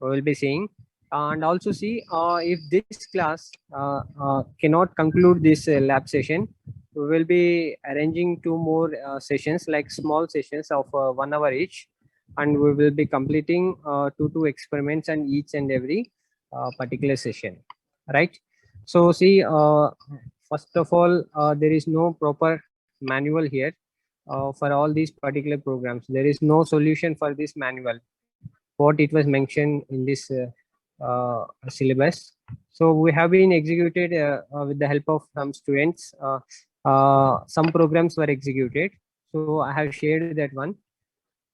we will be seeing, and also see if this class cannot conclude this lab session, we will be arranging two more sessions, like small sessions of 1 hour each, and we will be completing two experiments and each and every particular session, right? So see, first of all, there is no proper manual here for all these particular programs. There is no solution for this manual what it was mentioned in this syllabus. So we have been executed with the help of some students. Some programs were executed, so I have shared that one.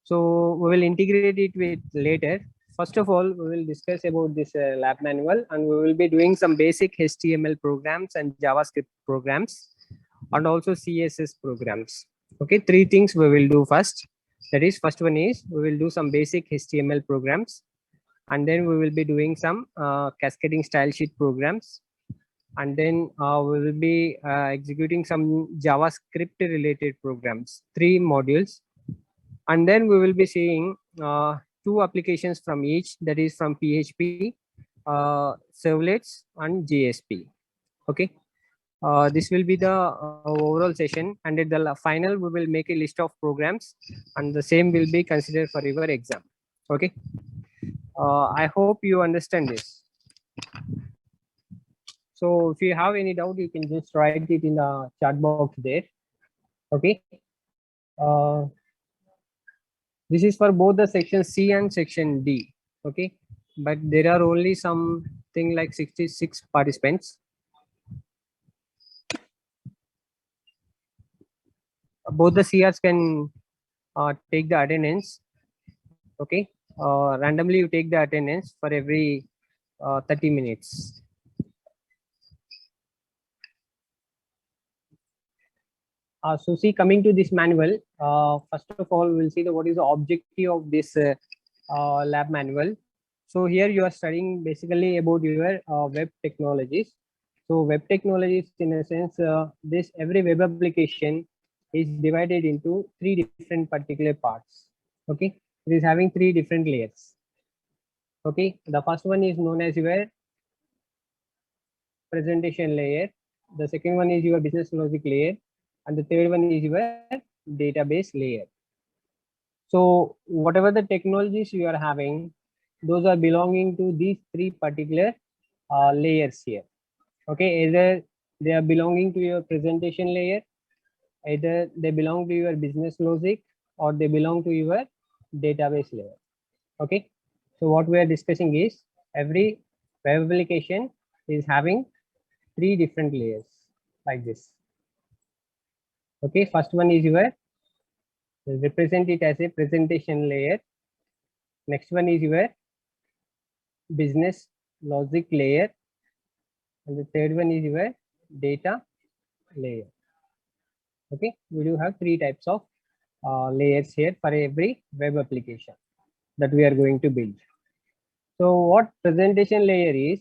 So we will integrate it with later. First of all, we will discuss about this lab manual, and we will be doing some basic HTML programs and JavaScript programs, and also CSS programs. Okay, three things we will do first. That is, first one is we will do some basic HTML programs, and then we will be doing some cascading style sheet programs, and then we will be executing some JavaScript related programs, 3 modules, and then we will be seeing 2 applications from each, that is from PHP, servlets, and JSP. Okay, this will be the overall session, and at the final we will make a list of programs, and the same will be considered for your exam. Okay, I hope you understand this. So if you have any doubt, you can just write it in the chat box there. Okay, this is for both the section C and section D. Okay, but there are only something like 66 participants. Both the CRs can take the attendance. Okay, randomly you take the attendance for every 30 minutes. So see, coming to this manual, first of all, we'll see what is the objective of this lab manual. So here you are studying basically about your web technologies. So web technologies, in a sense, this every web application is divided into 3 different particular parts. Okay, it is having 3 different layers. Okay, the first one is known as your presentation layer. The second one is your business logic layer, and the third one is your database layer. So whatever the technologies you are having, those are belonging to these 3 particular layers here. Okay, either they are belonging to your presentation layer, either they belong to your business logic, or they belong to your database layer. Okay, so what we are discussing is every web application is having 3 different layers like this. Okay, first one is your, represent it as a presentation layer. Next one is your business logic layer, and the third one is your data layer. Okay, we do have 3 types of layers here for every web application that we are going to build. So what presentation layer is,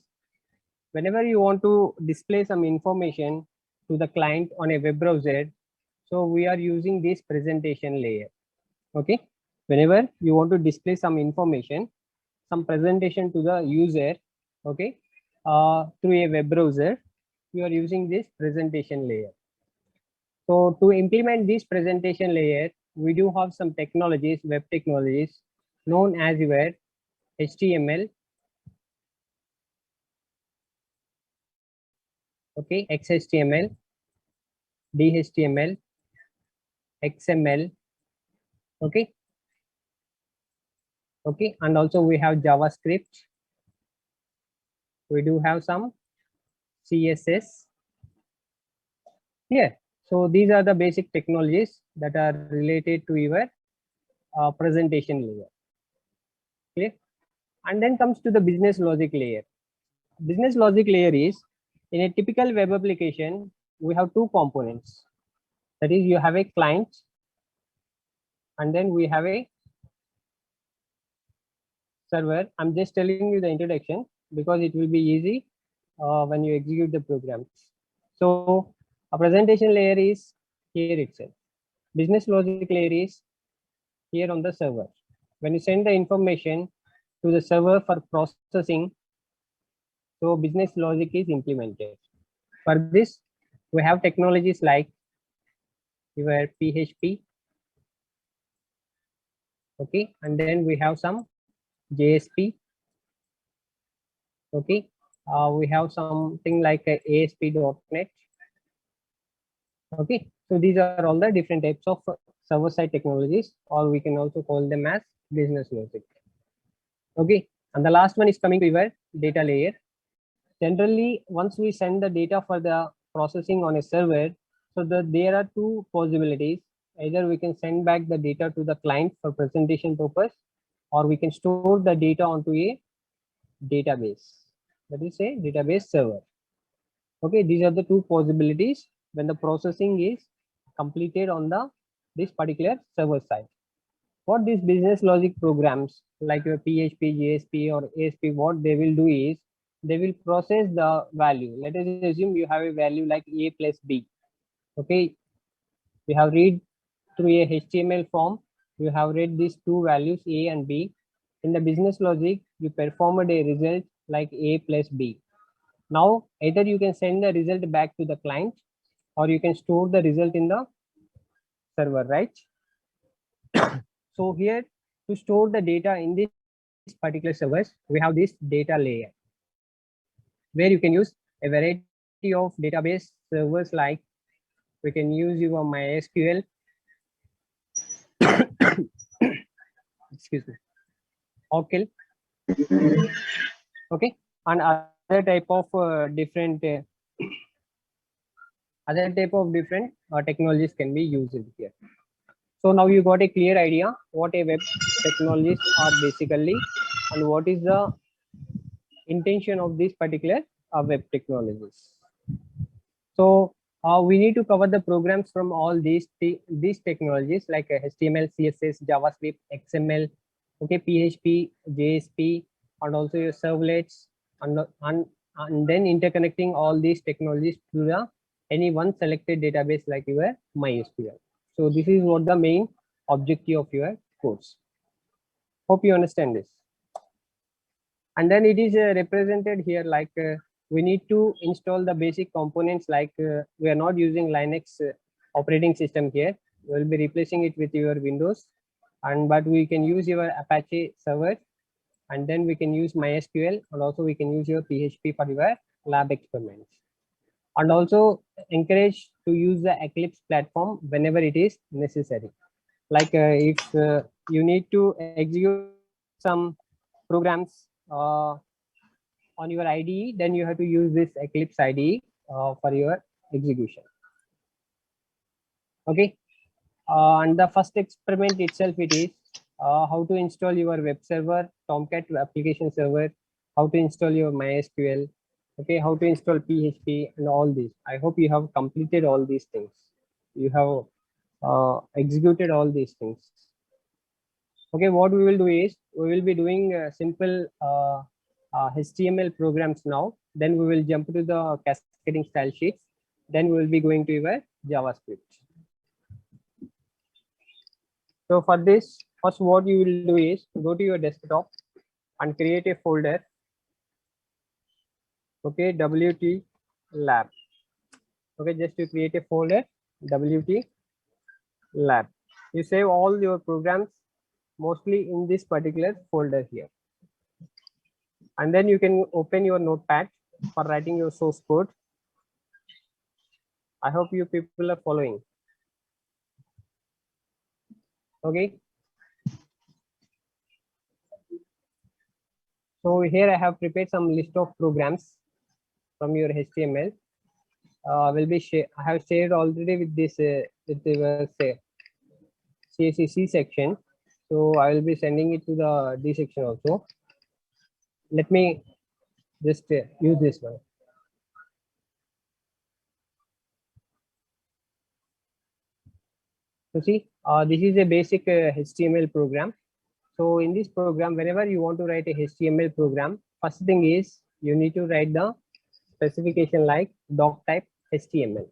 whenever you want to display some information to the client on a web browser, so we are using this presentation layer. Okay, whenever you want to display some information, some presentation to the user, okay, through a web browser, you are using this presentation layer. So to implement this presentation layer, we do have some technologies, web technologies, known as your HTML, okay, XHTML, DHTML, XML, okay, okay, and also we have JavaScript. We do have some CSS here. So these are the basic technologies that are related to your presentation layer. Okay, and then comes to the business logic layer. Business logic layer is, in a typical web application, we have 2 components. That is, you have a client, and then we have a server. I'm just telling you the introduction because it will be easy when you execute the programs. So a presentation layer is here itself. Business logic layer is here on the server. When you send the information, to the server for processing. So business logic is implemented. For this, we have technologies like your PHP, okay, and then we have some JSP, okay. We have something like a ASP.NET, okay. So these are all the different types of server-side technologies, or we can also call them as business logic, okay. And the last one is coming to your data layer. Generally, once we send the data for the processing on a server, so there are two possibilities. Either we can send back the data to the client for presentation purpose, or we can store the data onto a database. That is a database server. Okay, these are the two possibilities when the processing is completed on this particular server side. What these business logic programs like your PHP, JSP, or ASP, what they will do is they will process the value. Let us assume you have a value like A plus B. Okay, you have read through a HTML form. You have read these two values A and B. In the business logic, you performed a result like A plus B. Now, either you can send the result back to the client, or you can store the result in the server, right? So here, to store the data in this particular servers, we have this data layer, where you can use a variety of database servers, like we can use your MySQL, excuse me, Oracle, okay, and other type of different technologies can be used here. So now you got a clear idea what a web technologies are basically, and what is the intention of this particular web technologies. So we need to cover the programs from all these technologies like HTML, CSS, JavaScript, XML, okay, PHP, JSP, and also your servlets, and then interconnecting all these technologies to the any one selected database like your MySQL. So this is what the main objective of your course. Hope you understand this. And then it is represented here like we need to install the basic components, like we are not using Linux operating system here. We'll be replacing it with your Windows, but we can use your Apache server, and then we can use MySQL, and also we can use your PHP for your lab experiments, and also encourage to use the Eclipse platform whenever it is necessary. Like if you need to execute some programs on your IDE, then you have to use this Eclipse IDE for your execution. Okay, and the first experiment itself, it is how to install your web server, Tomcat application server, how to install your MySQL, okay, how to install PHP, and all this. I hope you have completed all these things. You have executed all these things. Okay, what we will do is we will be doing simple HTML programs now. Then we will jump to the cascading style sheets. Then we will be going to your JavaScript. So for this, first what you will do is go to your desktop and create a folder. Okay, WT lab. Okay, just to create a folder, WT lab. You save all your programs mostly in this particular folder here. And then you can open your notepad for writing your source code. I hope you people are following. Okay. So here I have prepared some list of programs from your HTML. I have shared already with this with the CSCC section. So I will be sending it to the D section also. Let me just use this one. So see, this is a basic HTML program. So in this program, whenever you want to write a HTML program, first thing is you need to write the specification like doc type HTML,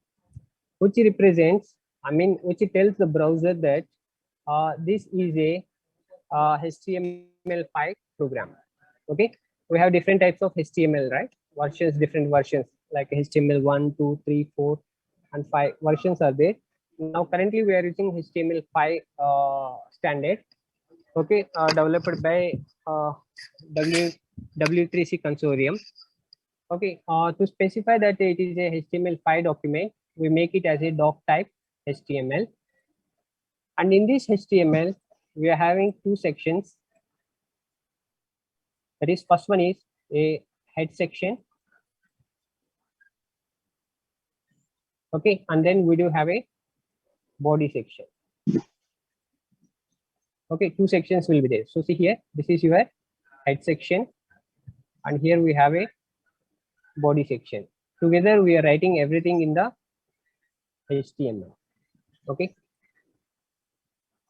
which represents, which tells the browser that this is a HTML5 program. Okay, we have different types of HTML, right? Versions, different versions like HTML 1, 2, 3, 4, and 5 versions are there. Now currently we are using HTML5 standard. Okay, developed by W3C consortium. Okay, to specify that it is a HTML5 document, we make it as a doc type HTML. And in this HTML, we are having two sections. That is, first one is a head section. Okay, and then we do have a body section. Okay, two sections will be there. So see here, this is your head section, and here we have a body section. Together we are writing everything in the HTML. Okay,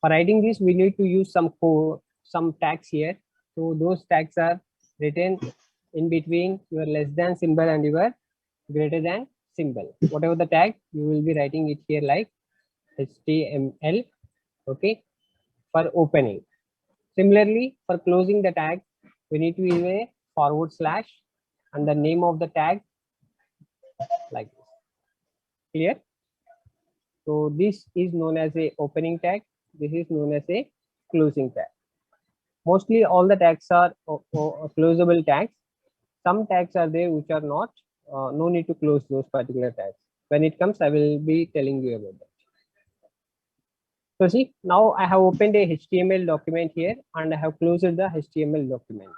for writing this we need to use some code, some tags here. So those tags are written in between your less than symbol and your greater than symbol. Whatever the tag, you will be writing it here like HTML. Okay, for opening. Similarly, for closing the tag, we need to use a / and the name of the tag like this. Clear? So this is known as a opening tag. This is known as a closing tag. Mostly all the tags are closable tags. Some tags are there which are not. No need to close those particular tags. When it comes, I will be telling you about that. So see, now I have opened a HTML document here and I have closed the HTML document.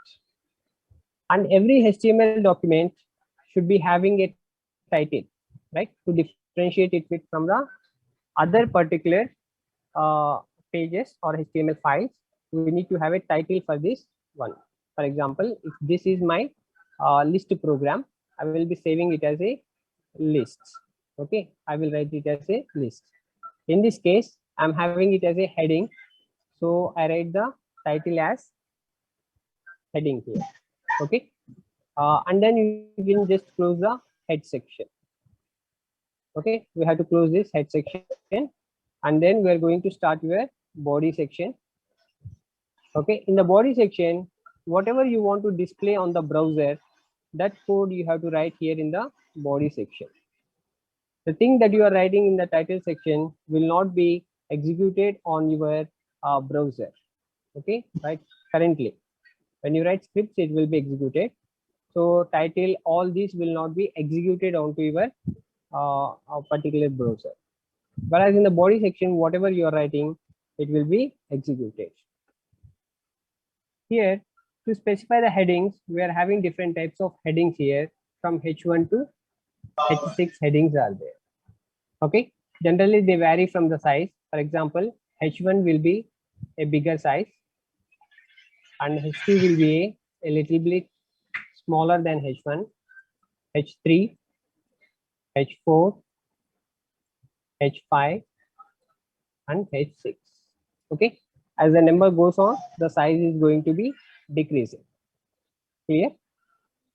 And every HTML document should be having a title, right? To differentiate it with from the other particular pages or HTML files, we need to have a title for this one. For example, if this is my list program, I will be saving it as a list. Okay, I will write it as a list. In this case, I'm having it as a heading. So I write the title as heading here. Okay, and then you can just close the head section. Okay, we have to close this head section, and then we are going to start your body section. Okay, in the body section, whatever you want to display on the browser, that code you have to write here in the body section. The thing that you are writing in the title section will not be executed on your browser. Okay, right? Currently, when you write scripts, it will be executed. So title, all these will not be executed onto your a particular browser. Whereas in the body section, whatever you are writing, it will be executed. Here, to specify the headings, we are having different types of headings here. From H1 to H6 headings are there. Okay, generally they vary from the size. For example, H1 will be a bigger size and H2 will be a little bit smaller than H1, H3, H4, H5, and H6. Okay, as the number goes on, the size is going to be decreasing. Clear?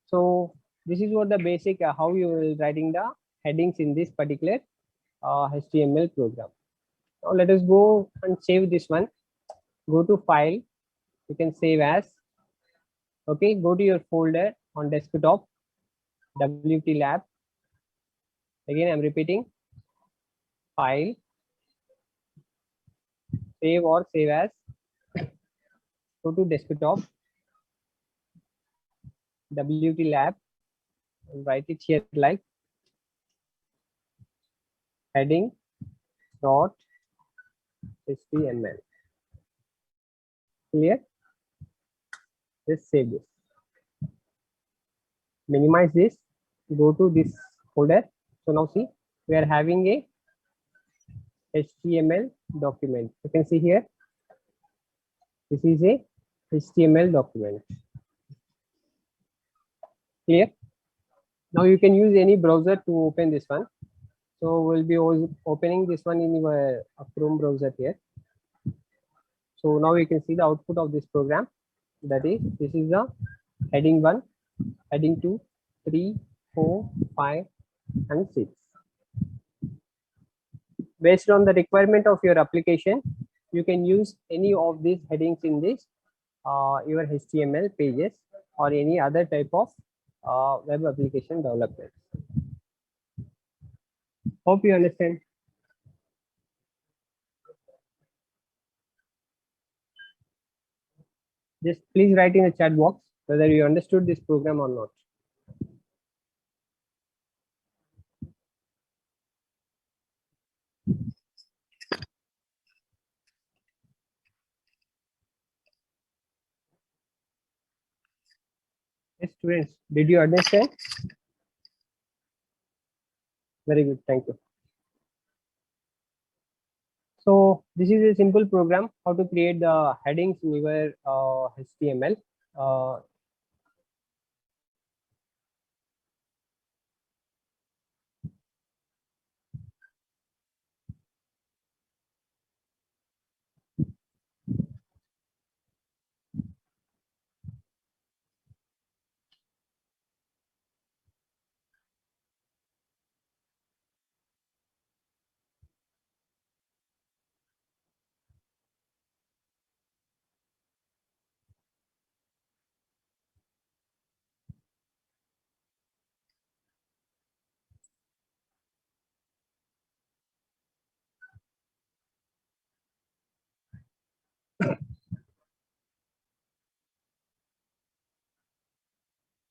So this is what the basic how you will writing the headings in this particular HTML program. Now let us go and save this one. Go to file, you can save as. Okay, go to your folder on desktop, WT Lab. Again, I'm repeating, file, save or save as. Go to desktop, WT Lab, and write it here like heading dot HTML. Clear? Just save this. Minimize this. Go to this folder. So now see, we are having a HTML document. You can see here, this is a HTML document. Clear? Now you can use any browser to open this one. So we'll be opening this one in your Chrome browser here. So now you can see the output of this program. That is, this is the heading 1, heading 2, 3, 4, 5, and 6. Based on the requirement of your application, you can use any of these headings in this your HTML pages. or any other type of web application development. Hope you understand. Just please write in the chat box whether you understood this program or not. Yes, students, did you understand? Very good, thank you. So this is a simple program how to create the headings in your HTML.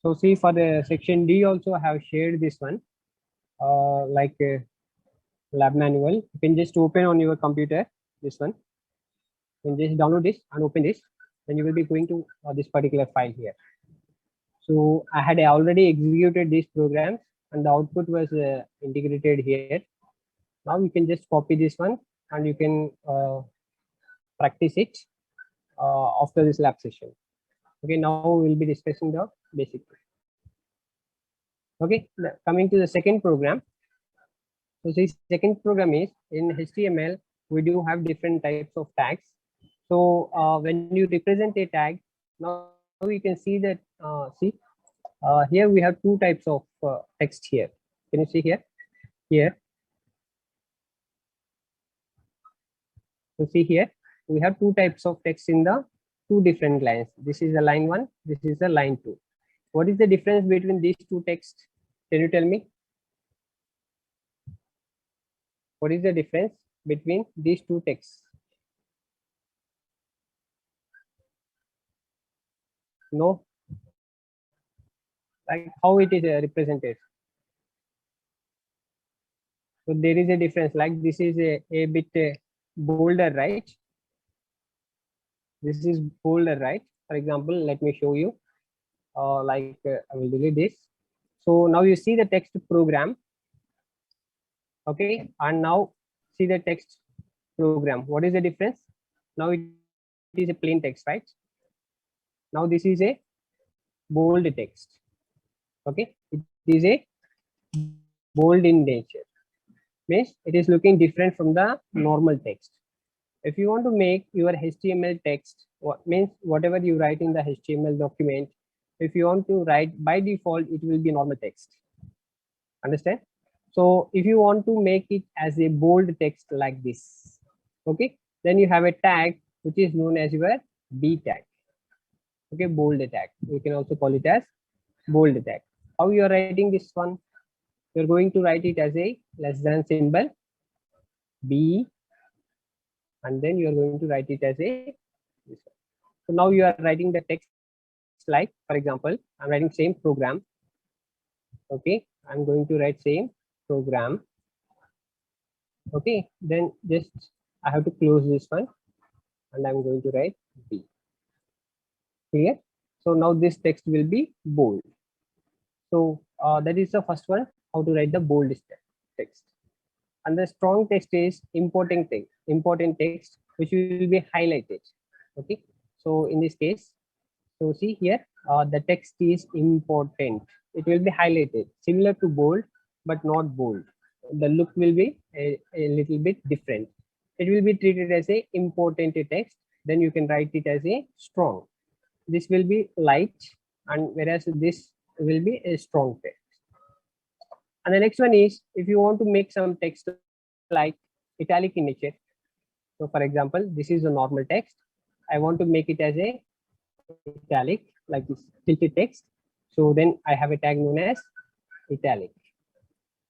So see, for the section D also I have shared this one like a lab manual. You can just open on your computer this one. You can just download this and open this. Then you will be going to this particular file here. So I had already executed these programs and the output was integrated here. Now you can just copy this one and you can practice it after this lab session. Okay, now we'll be discussing the basic. Okay, coming to the second program. So this second program is in HTML, we do have different types of tags. So when you represent a tag, now you can see that, here we have two types of text here. Can you see here? Here. So see here, we have two types of text in the two different lines. This is a line 1, this is a line 2. What is the difference between these two texts? Can you tell me? What is the difference between these two texts? No? Like how it is represented? So there is a difference, like this is a bit bolder, right? This is bolder, right? For example, let me show you. I will delete this. So now you see the text program. Okay, and now see the text program. What is the difference? Now it is a plain text, right? Now this is a bold text. Okay, it is a bold in nature. Means it is looking different from the normal text. If you want to make your HTML text, what means whatever you write in the HTML document, if you want to write by default, it will be normal text. Understand? So if you want to make it as a bold text like this, okay, then you have a tag which is known as your B tag. Okay, bold tag. We can also call it as bold tag. How you are writing this one? You're going to write it as a less than symbol B, and then you are going to write it as a this one. So now you are writing the text like, for example, I'm writing same program. Okay, I'm going to write same program. Okay, then just I have to close this one and I'm going to write B. Clear? So now this text will be bold. So that is the first one, how to write the bold text. And the strong text is important text which will be highlighted. Okay, so in this case, so see here, the text is important. It will be highlighted, similar to bold, but not bold. The look will be a little bit different. It will be treated as a important text. Then you can write it as a strong. This will be light, and whereas this will be a strong text. And the next one is, if you want to make some text like italic in nature. So for example, this is a normal text. I want to make it as a italic. like this tilted text. So then I have a tag known as italic.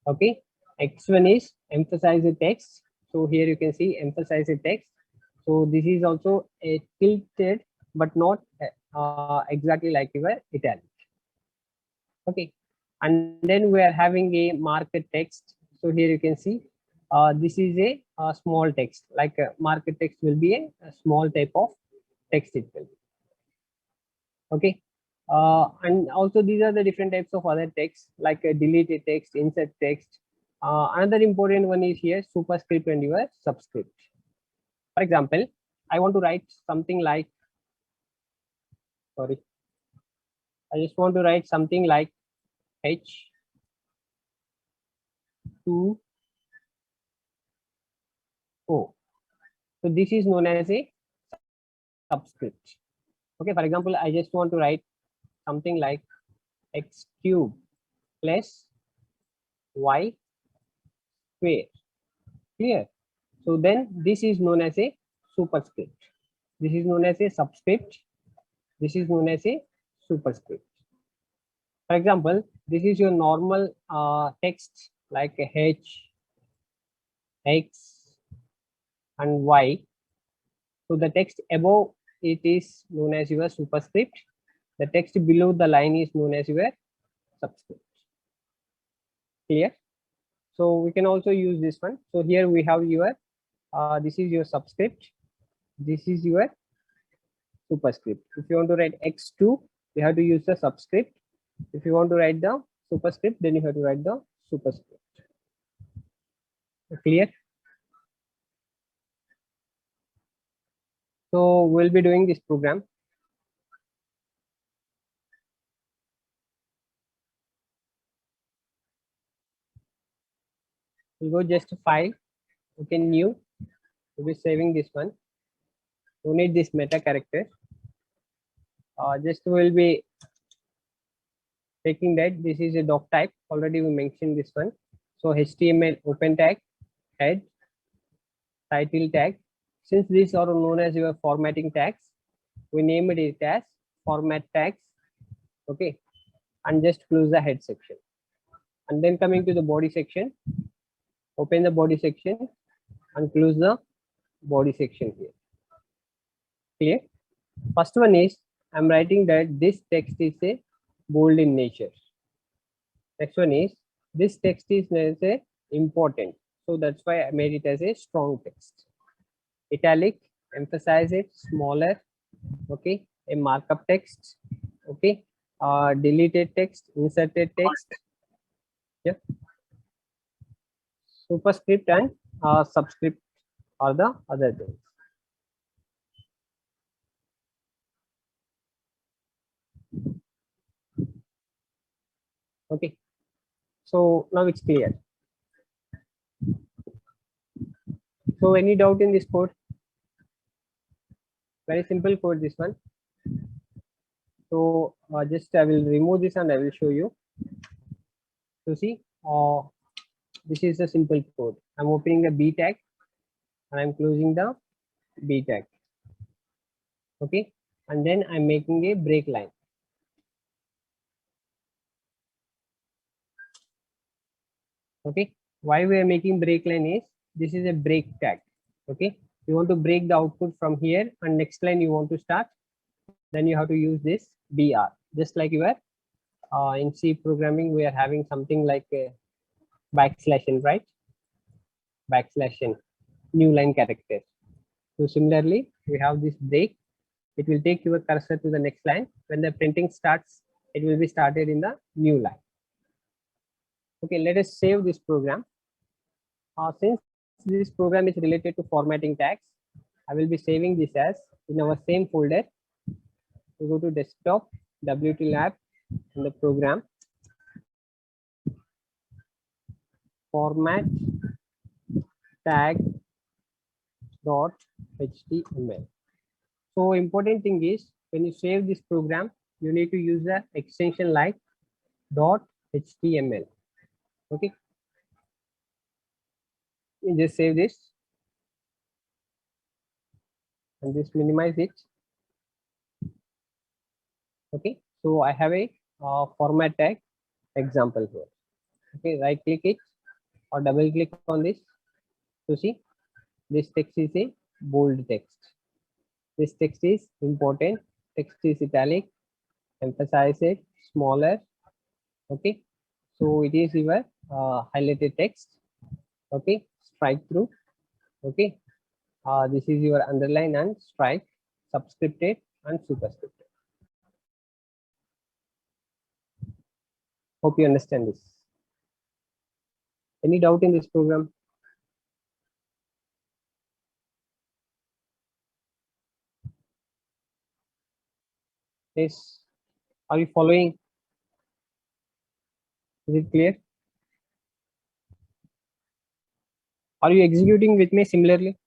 Okay. Next one is emphasize the text. So here you can see emphasize the text. So this is also a tilted, but not exactly like your italic. Okay. And then we are having a market text. So here you can see this is a small text, like a market text will be a small type of text itself. Okay. And also these are the different types of other text, like a deleted text, insert text. Another important one is here superscript and your subscript. For example, I want to write something like, sorry, I just want to write something like H2O. So this is known as a subscript. Okay, for example, I just want to write something like x cube plus y square. Clear? So then this is known as a superscript. This is known as a subscript. This is known as a superscript. For example, this is your normal text like h, x, and y. So the text above it is known as your superscript. The text below the line is known as your subscript. Clear? So we can also use this one. So here we have your this is your subscript. This is your superscript. If you want to write x2, you have to use the subscript. If you want to write the superscript, then you have to write the superscript. Clear? So we'll be doing this program. We'll go just file. Okay, new. We'll be saving this one. You need this meta character. Just will be taking that this is a doc type. Already we mentioned this one. So HTML open tag, head, title tag. Since these are known as your formatting tags, we name it as format tags. Okay, and just close the head section. And then coming to the body section, open the body section and close the body section here. Clear? First one is I'm writing that this text is a bold in nature. Next one is this text is a important. So that's why I made it as a strong text. Italic, emphasize it, smaller. Okay, a markup text. Okay, deleted text, inserted text. Yeah. Superscript and subscript are the other things. Okay, so now it's clear. So any doubt in this code? Very simple code, this one. So just I will remove this and I will show you. So see, this is a simple code. I'm opening the B tag and I'm closing the B tag. Okay, and then I'm making a break line. Okay, why we are making break line is this is a break tag. Okay, you want to break the output from here and next line you want to start, then you have to use this BR. Just like you are in C programming, we are having something like a backslash n, right? Backslash n, new line character. So similarly, we have this break. It will take your cursor to the next line. When the printing starts, it will be started in the new line. Okay, let us save this program. Since this program is related to formatting tags, I will be saving this as in our same folder. We go to desktop, WT lab, and the program, format tag .html. So important thing is when you save this program, you need to use the extension like .html. Okay, you just save this and just minimize it. Okay, so I have a format tag example here. Okay, right click it or double click on this to see this text is a bold text. This text is important. Text is italic. Emphasize it smaller. Okay, so it is your highlighted text. Okay, strike through. Okay, this is your underline and strike, subscripted and superscripted. Hope you understand this. Any doubt in this program? Yes. Are you following? Is it clear? Are you executing with me similarly?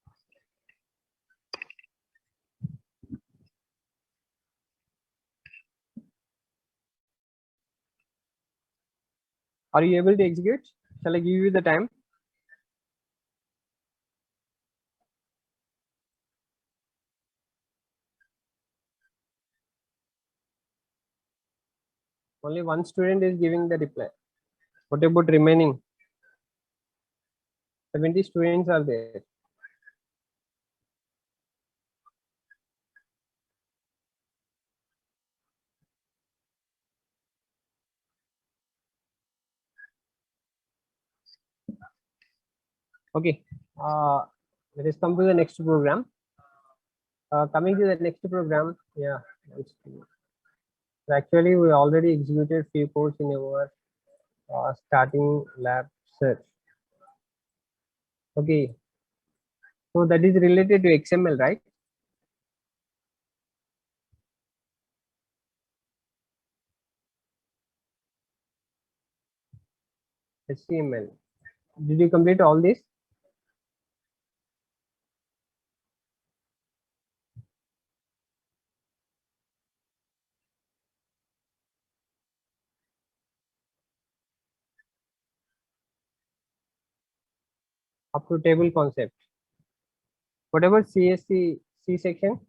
Are you able to execute? Shall I give you the time? Only one student is giving the reply. What about remaining? 70 students are there. Okay. Let us come to the next program. Coming to the next program, yeah. So actually, we already executed few codes in our starting lab search. Okay. So that is related to XML, right? HTML. Did you complete all this? Up to table concept. Whatever CSC C section.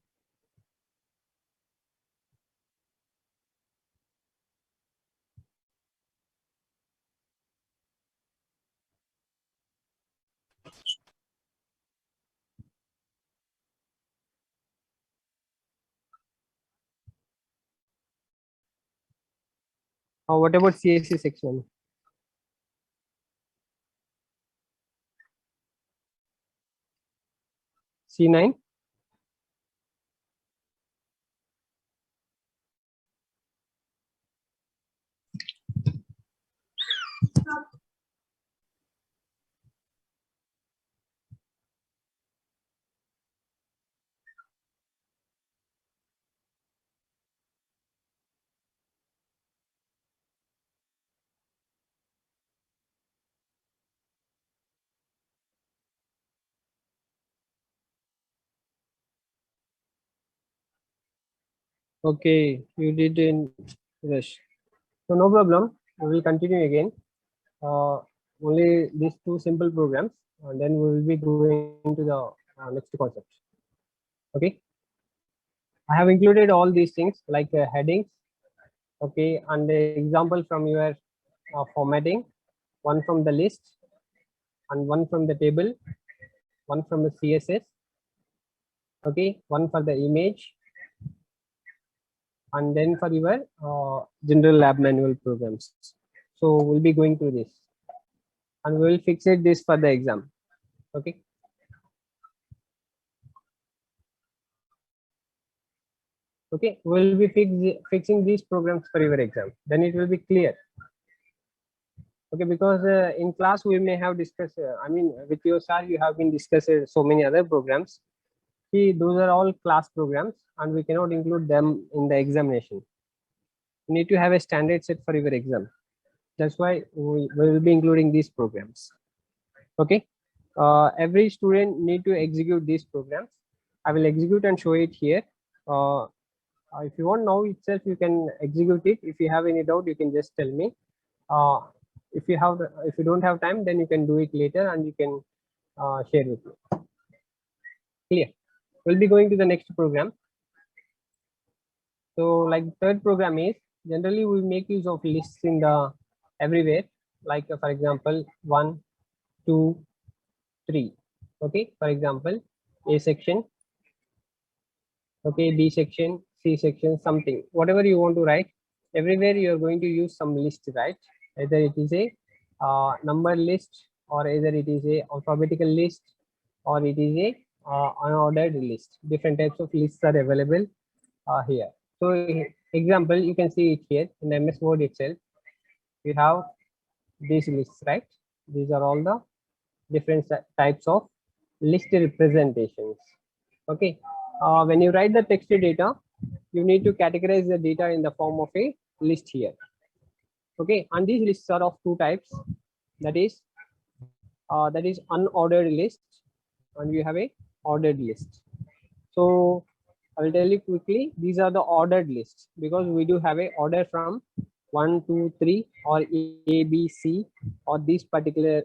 Or what about CSC section? C9. Okay, you did in rush. So no problem. We will continue again. Only these two simple programs, and then we will be going to the next concept. Okay. I have included all these things like headings. Okay, and the example from your formatting, one from the list, and one from the table, one from the CSS. Okay, one for the image, and then for your general lab manual programs. So we'll be going through this, and we will fix it this for the exam. Okay. Okay, we'll be fixing these programs for your exam. Then it will be clear. Okay, because in class we may have discussed. I mean, with your sir, you have been discussed so many other programs. See, those are all class programs, and we cannot include them in the examination. You need to have a standard set for your exam. That's why we will be including these programs. Okay. Every student need to execute these programs. I will execute and show it here. If you want now itself, you can execute it. If you have any doubt, you can just tell me. If you don't have time, then you can do it later and you can share with me. Clear. We'll be going to the next program. So like third program is generally we make use of lists in the everywhere. Like for example, 1, 2, 3. Okay, for example, A section, okay, B section, C section, something, whatever you want to write. Everywhere you are going to use some list, right? Either it is a number list, or either it is a alphabetical list, or it is a unordered list. Different types of lists are available here. So example, you can see it here in the MS Word itself. We have these lists, right? These are all the different types of list representations. Okay, when you write the text data, you need to categorize the data in the form of a list here. Okay, and these lists are of two types. That is unordered list, and we have a ordered list. So I will tell you quickly, these are the ordered lists because we do have a order from 1, 2, 3, or A, B, C, or these particular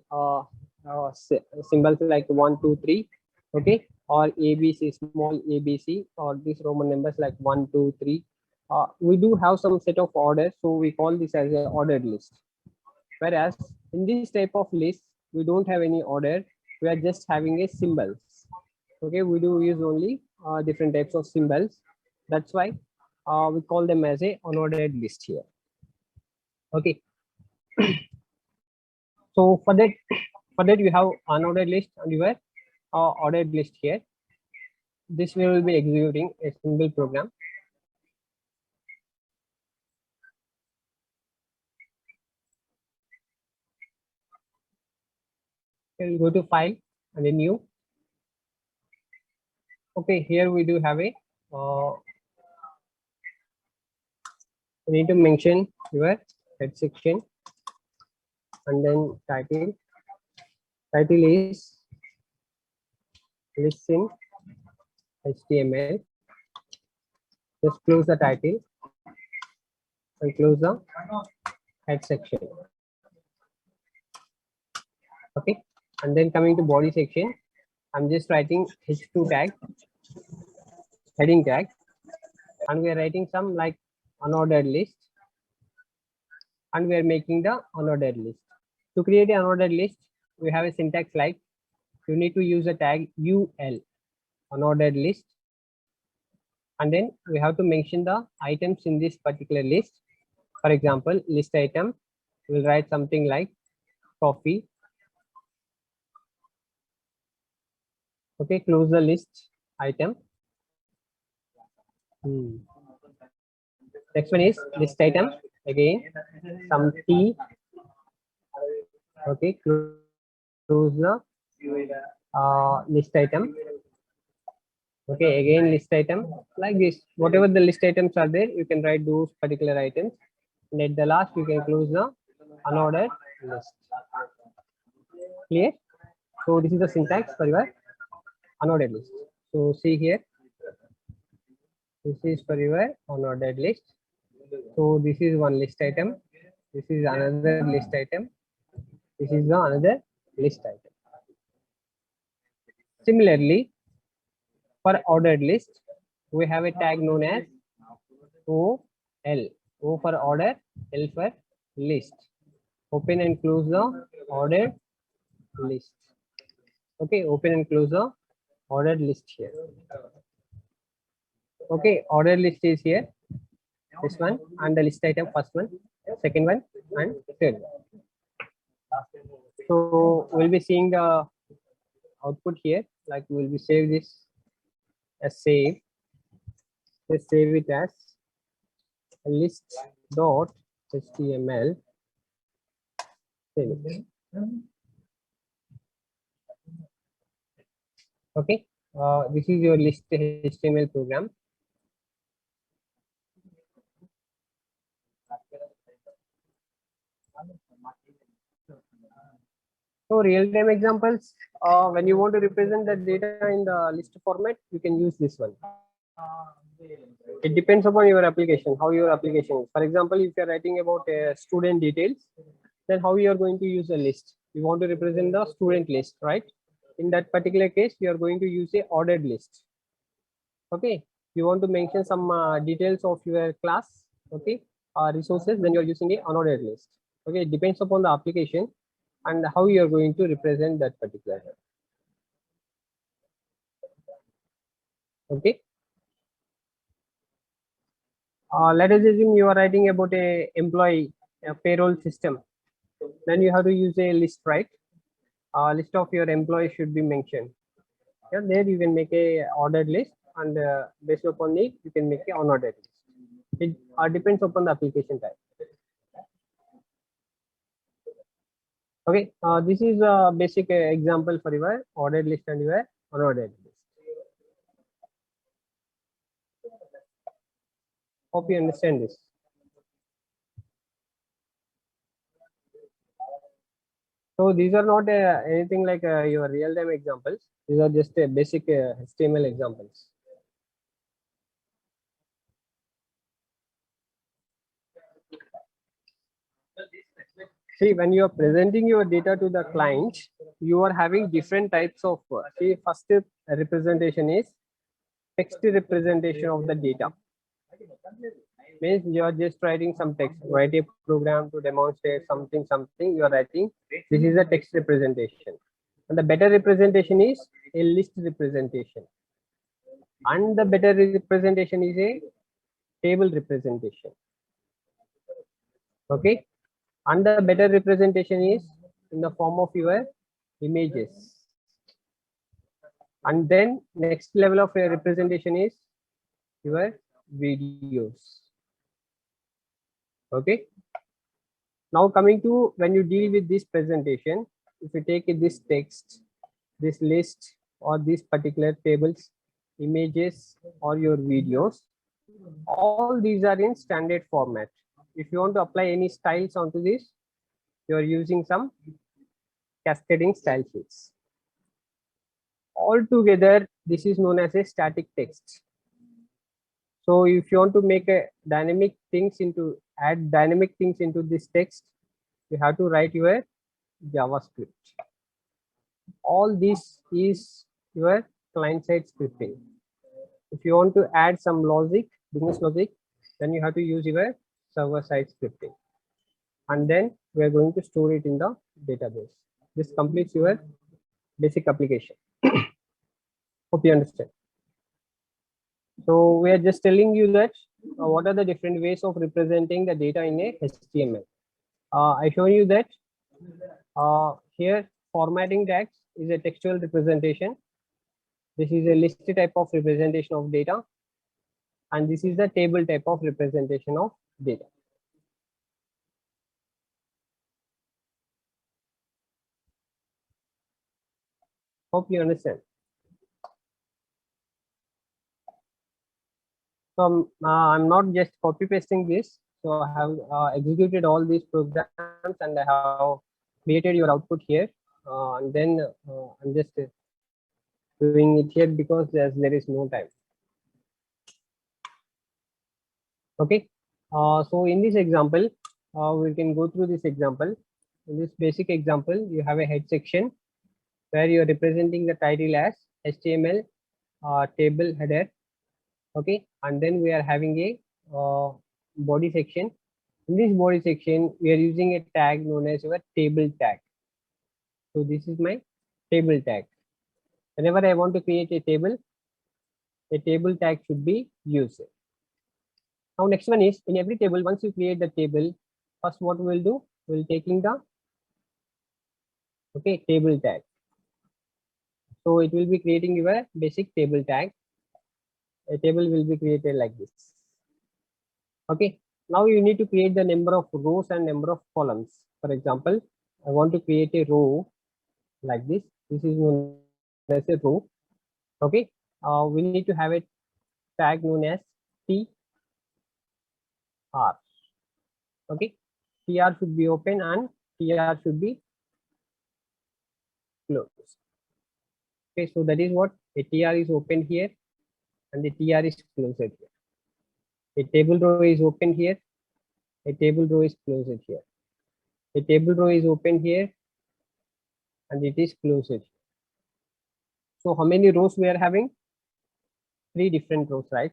symbols like 1, 2, 3. Okay, or ABC, small ABC, or these Roman numbers like 1, 2, 3. We do have some set of orders, so we call this as an ordered list. Whereas in this type of list, we don't have any order. We are just having a symbols. Okay, we do use only different types of symbols. That's why we call them as a unordered list here. Okay, so for that you have unordered list and your ordered list here. This we will be executing a single program. We'll go to file and then new. Okay, here we do have a you need to mention your head section and then title. Title is listen HTML. Just close the title and close the head section. Okay, and then coming to body section, I'm just writing h2 tag, heading tag, and we are writing some like unordered list, and we are making the unordered list. To create an unordered list, we have a syntax like you need to use a tag ul, unordered list, and then we have to mention the items in this particular list. For example, list item, we'll write something like coffee. Okay, close the list item. Next one is list item, again some tea. Okay, close the list item. Okay, again list item, like this. Whatever the list items are there, you can write those particular items, and at the last you can close the unordered list. Clear? So this is the syntax for your unordered list. So see here, this is for your unordered list. So this is one list item, this is another list item, this is the another list item. Similarly, for ordered list, we have a tag known as OL. O for order, L for list. Open and close the ordered list. Okay, open and close the ordered list here. Okay, ordered list is here. This one, and the list item, first one, second one, and third one. So we'll be seeing the output here. Like we'll be save this as save. Let's save it as list.html. Okay, this is your list HTML program. So real-time examples, when you want to represent the data in the list format, you can use this one. It depends upon your application, how your application is. For example, if you're writing about student details, then how you are going to use a list. You want to represent the student list, right? In that particular case, you are going to use a ordered list. Okay, you want to mention some details of your class, okay, resources, then you're using a unordered list. Okay, it depends upon the application and how you're going to represent that particular. Okay. Let us assume you are writing about a employee payroll system. Then you have to use a list, right? List of your employees should be mentioned. Yeah, there you can make a ordered list, and based upon it, you can make a unordered list. It depends upon the application type. Okay, this is a basic example for your ordered list and your unordered list. Hope you understand this. So these are not anything like your real-time examples. These are just basic HTML examples. See, when you are presenting your data to the client, you are having different types of, see, first representation is text representation of the data. Means you are just writing some text, write a program to demonstrate something you are writing. This is a text representation. And the better representation is a list representation. And the better representation is a table representation. Okay. And the better representation is in the form of your images. And then next level of your representation is your videos. Okay. Now coming to when you deal with this presentation, if you take this text, this list, or these particular tables, images, or your videos, all these are in standard format. If you want to apply any styles onto this, you are using some cascading style sheets. Altogether, this is known as a static text. So if you want to make a add dynamic things into this text, you have to write your JavaScript. All this is your client-side scripting. If you want to add some logic, business logic, then you have to use your server-side scripting. And then we are going to store it in the database. This completes your basic application. Hope you understand. So we are just telling you that what are the different ways of representing the data in a HTML. I show you that here formatting tags is a textual representation. This is a list type of representation of data, and this is the table type of representation of data. Hope you understand. So I'm not just copy pasting this. So I have executed all these programs and I have created your output here. And then I'm just doing it here because there is no time. Okay. So in this example, we can go through this example. In this basic example, you have a head section where you are representing the title as HTML table header. Okay, and then we are having a body section. In this body section, we are using a tag known as your table tag. So this is my table tag. Whenever I want to create a table tag should be used. Now next one is, in every table, once you create the table, first what we will do, we will taking the table tag. So it will be creating your basic table tag. A table will be created like this. Okay, now you need to create the number of rows and number of columns. For example, I want to create a row like this. This is known as a row. Okay, we need to have a tag known as tr. Okay, tr should be open and tr should be closed. Okay, so that is what a tr is open here and the tr is closed here. A table row is open here, a table row is closed here. A table row is open here and it is closed here. So how many rows we are having? three different rows, right?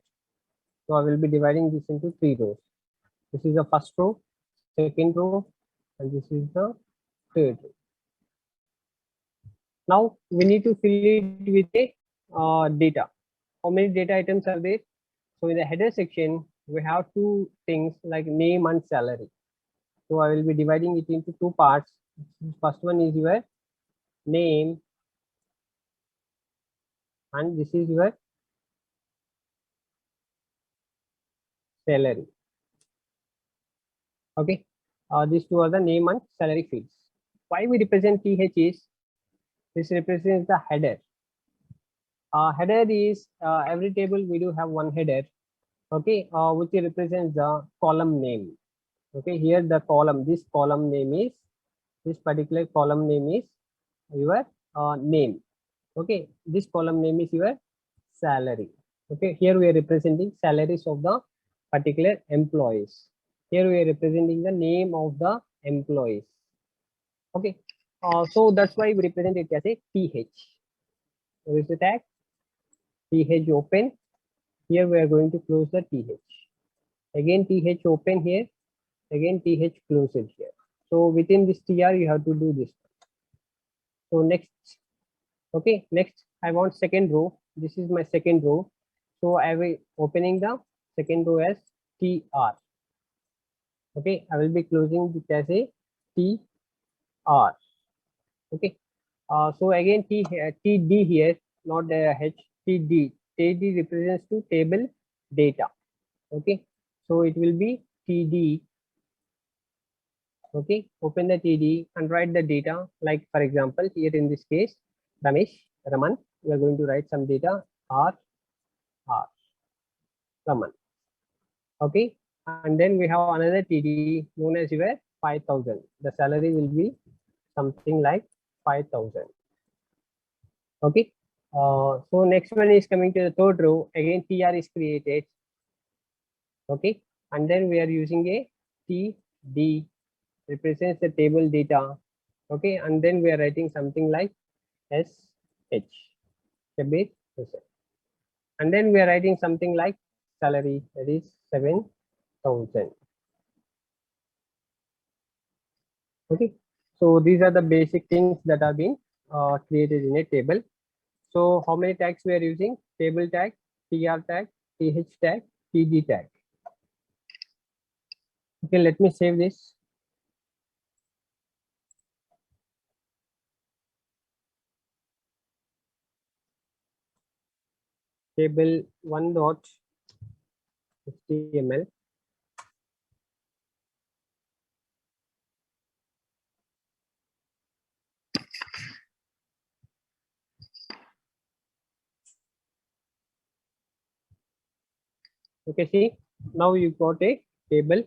So I will be dividing this into three rows. This is the first row, second row, and this is the third row. Now we need to fill it with a data. How many data items are there? So in the header section, we have two things like name and salary. So I will be dividing it into two parts. First one is your name, and this is your salary. Okay, these two are the name and salary fields. Why we represent TH is this represents the header. Header is every table we do have one header, okay, which represents the column name. Okay, here the column, this column name is, this particular column name is your name. Okay, this column name is your salary. Okay, here we are representing salaries of the particular employees. Here we are representing the name of the employees. Okay, so that's why we represent it as a TH. What is the tag? TH open. Here we are going to close the TH. Again TH open here. Again TH close it here. So within this TR you have to do this. So next, okay, next I want second row. This is my second row. So I will opening the second row as TR. Okay, I will be closing it as a TR. Okay, so again TD here, not the H, TD. TD represents to table data. Okay, so it will be TD. Okay, open the TD and write the data. Like for example, here in this case, Raman, we are going to write some data R Raman. Okay, and then we have another TD known as your 5,000. The salary will be something like 5,000. Okay, so next one is coming to the third row. Again, TR is created. Okay, and then we are using a TD, represents the table data. Okay, and then we are writing something like SH, a bit, and then we are writing something like salary, that is 7,000. Okay, so these are the basic things that are being created in a table. So how many tags we are using? Table tag, TR tag, TH tag, TD tag. Okay, let me save this. Table 1.html. Okay, see, now you got a table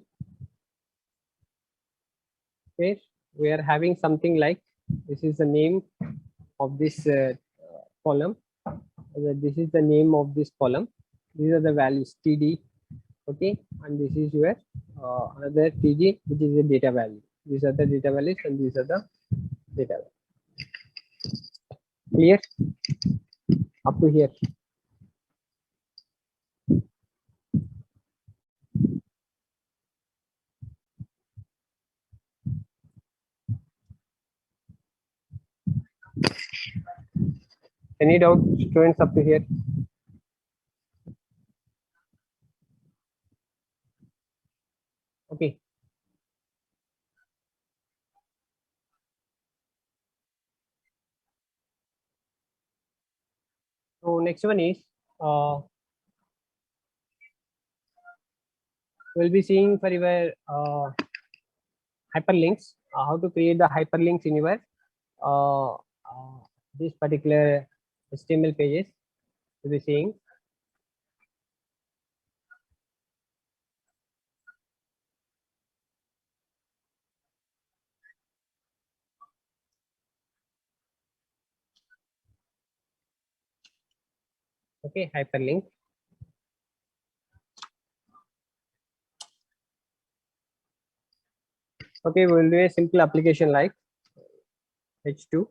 where we are having something like, this is the name of this column. This is the name of this column. These are the values TD. Okay, and this is your another TG, which is the data value. These are the data values and these are the data values. Clear up to here? Any doubt, students, up to here? Okay. So next one is we'll be seeing for your hyperlinks, how to create the hyperlinks in your this particular HTML pages. We'll be seeing. Okay, hyperlink. Okay, we'll do a simple application like H2.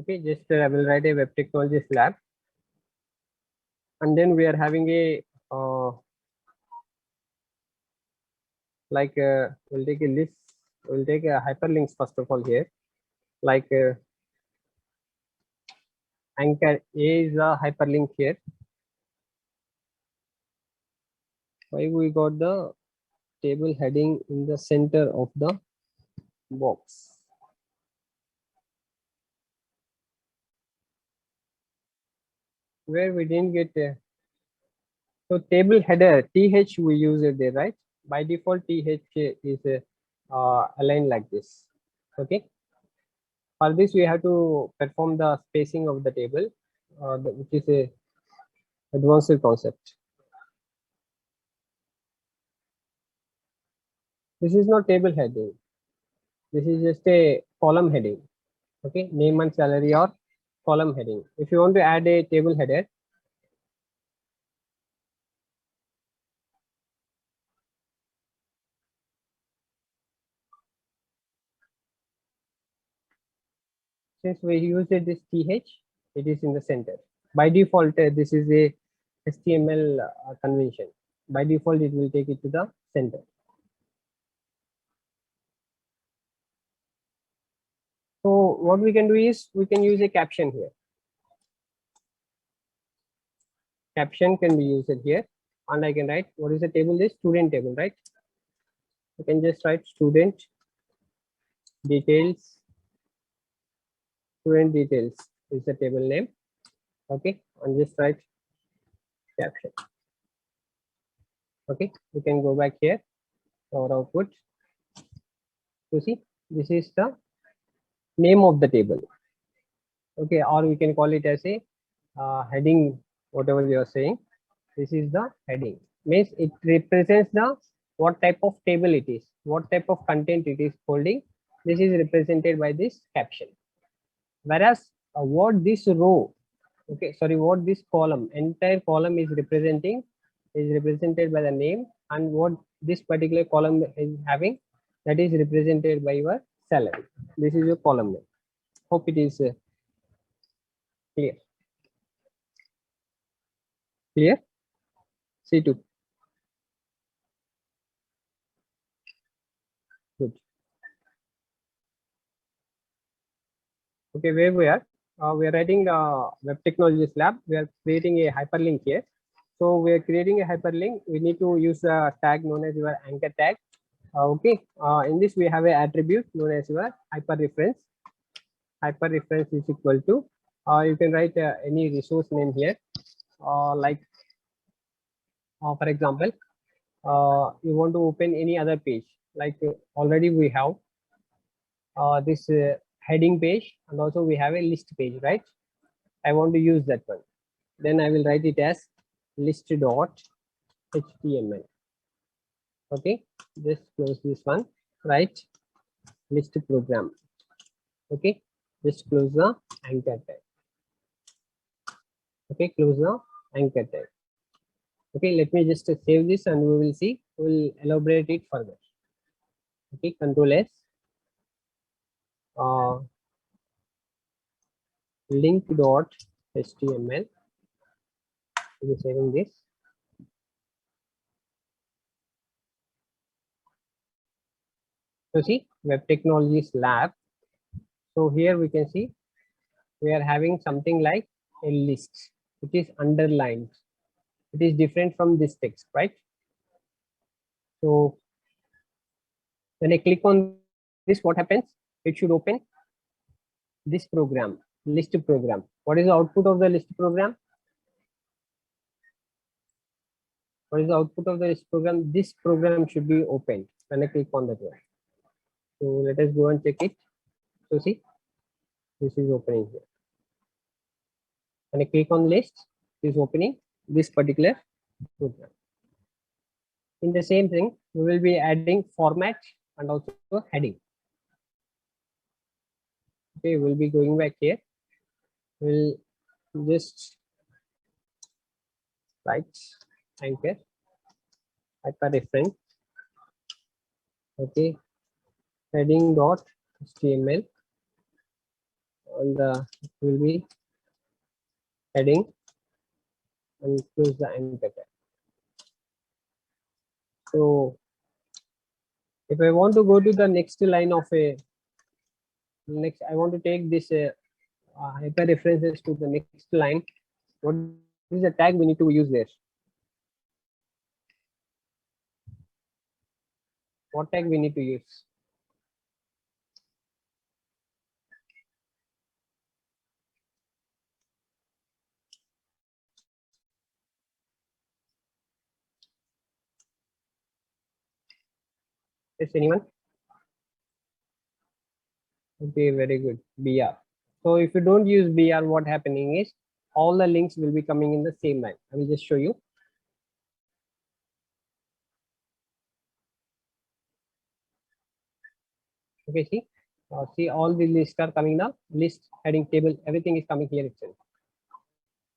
Okay, just I will write a web technologies lab, and then we are having a we'll take a list, we'll take a hyperlinks first of all here, like anchor A is a hyperlink here. Why we got the table heading in the center of the box? Where we didn't get so table header th we use it there, right? By default th is aligned like this. Okay, for this we have to perform the spacing of the table, which is a advanced concept. This is not table heading, this is just a column heading. Okay, name and salary or column heading. If you want to add a table header, since we used this th, it is in the center. By default, this is a HTML convention. By default, it will take it to the center. So what we can do is we can use a caption here. Caption can be used here, and I can write what is the table? This student table, right? You can just write student details. Student details is the table name. Okay, and just write caption. Okay, we can go back here to our output. You see, this is the name of the table. Okay, or we can call it as a heading, whatever you are saying. This is the heading, means it represents the what type of table it is, what type of content it is holding. This is represented by this caption. Whereas what this row, okay, sorry, what this column, entire column is representing, is represented by the name, and what this particular column is having, that is represented by your salary. This is your column name. Hope it is clear. Clear? C2. Good. Okay, where we are? We are writing the web technologies lab. We are creating a hyperlink here. So we are creating a hyperlink. We need to use a tag known as your anchor tag. Okay. In this we have an attribute known as your hyper reference. Hyper reference is equal to. You can write any resource name here. Like, for example, you want to open any other page. Like already we have this heading page, and also we have a list page, right? I want to use that one. Then I will write it as list.html. Okay, just close this one, right? List program. Okay, just close the anchor tag. Okay, close the anchor tag. Okay, let me just save this and we will see, we will elaborate it further. Okay, Control S. Link.html. We're saving this. So see, web technologies lab. So here we can see we are having something like a list. It is underlined. It is different from this text, right? So when I click on this, what happens? It should open this program, list program. What is the output of the list program? What is the output of the list program? This program should be opened when I click on that one. So let us go and check it. So see, this is opening here. When I click on list, it is opening this particular program. In the same thing, we will be adding format and also heading. Okay, we'll be going back here. We'll just write anchor hyper reference. Okay, heading.html. and it will be heading and close the enter tag. So if I want to go to the next line of a next, I want to take this hyper references to the next line. What is the tag we need to use there? What tag we need to use? Is anyone? Okay, very good. BR. So if you don't use BR, what happening is all the links will be coming in the same line. I will just show you. Okay, see all the lists are coming now. List, heading, table, everything is coming here itself.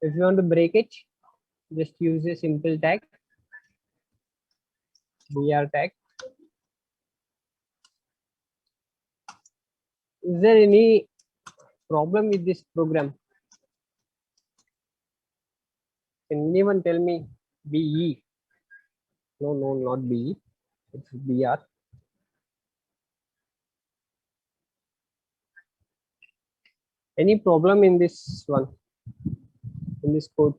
If you want to break it, just use a simple tag, BR tag. Is there any problem with this program? Can anyone tell me BE? No, not BE. It's BR. Any problem in this one? In this code?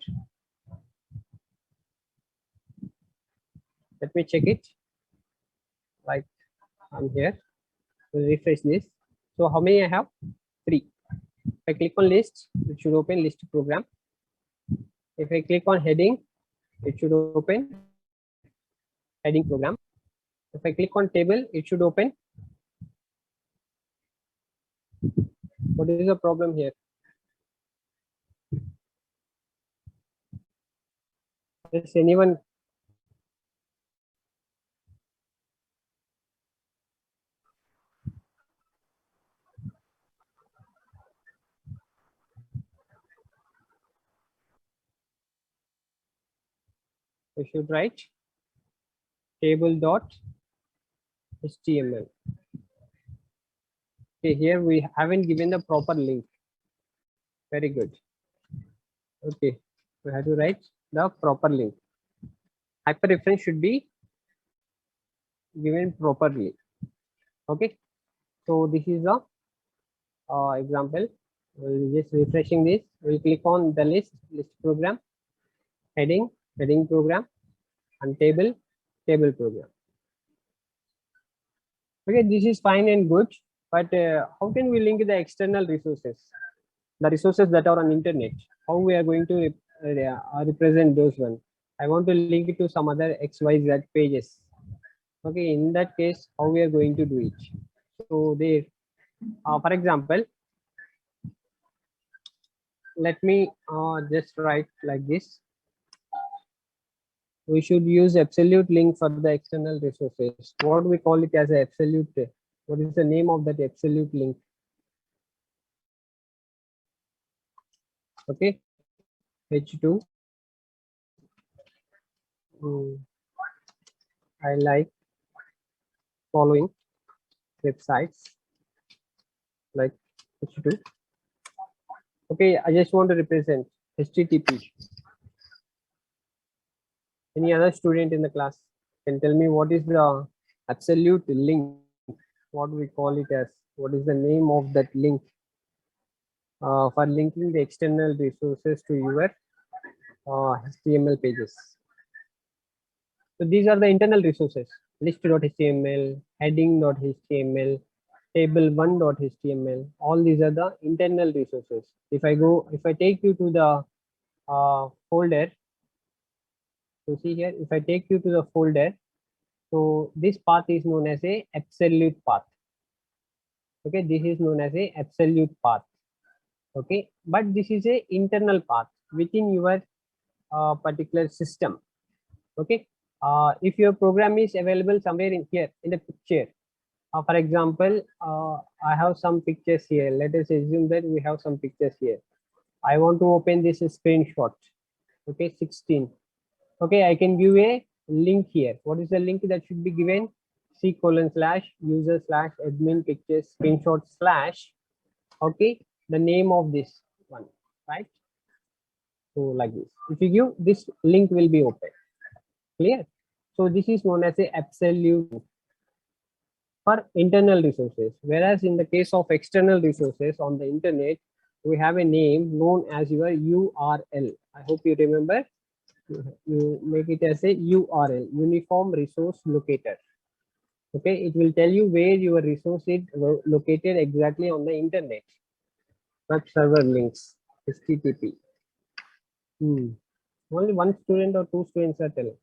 Let me check it. Like I'm here. We'll refresh this. So how many I have? 3. If I click on list, it should open list program. If I click on heading, it should open heading program. If I click on table, it should open. What is the problem here? Is anyone? We should write table.html. Okay, here we haven't given the proper link. Very good. Okay, we have to write the proper link. Hyperreference should be given properly. Okay, so this is the example. We'll just refreshing this. We'll click on the list program, heading program, and table program. Okay, this is fine and good, but how can we link the external resources, the resources that are on internet? How we are going to represent those ones? I want to link it to some other XYZ pages. Okay, in that case, how we are going to do it? So there, for example, let me just write like this. We should use absolute link for the external resources. What we call it as a absolute? What is the name of that absolute link? Okay, H2. I like following websites like H2. Okay, I just want to represent HTTP. Any other student in the class can tell me what is the absolute link? What we call it as? What is the name of that link for linking the external resources to your HTML pages? So these are the internal resources: list.html, heading.html, table1.html. All these are the internal resources. If I take you to the folder, so see here, if I take you to the folder, so this path is known as a absolute path. Okay, this is known as a absolute path. Okay, but this is a internal path within your particular system. Okay, if your program is available somewhere in here in the picture, for example, I have some pictures here. Let us assume that we have some pictures here. I want to open this screenshot. Okay, 16. Okay, I can give a link here. What is the link that should be given? C:/user/admin pictures screenshot / okay, the name of this one, right? So like this, if you give this link will be open. Clear? So this is known as a absolute for internal resources, whereas in the case of external resources on the internet, we have a name known as your URL. I hope you remember. You make it as a URL, Uniform Resource Locator. Okay, it will tell you where your resource is located exactly on the internet. Web server links, HTTP. Only one student or two students are telling.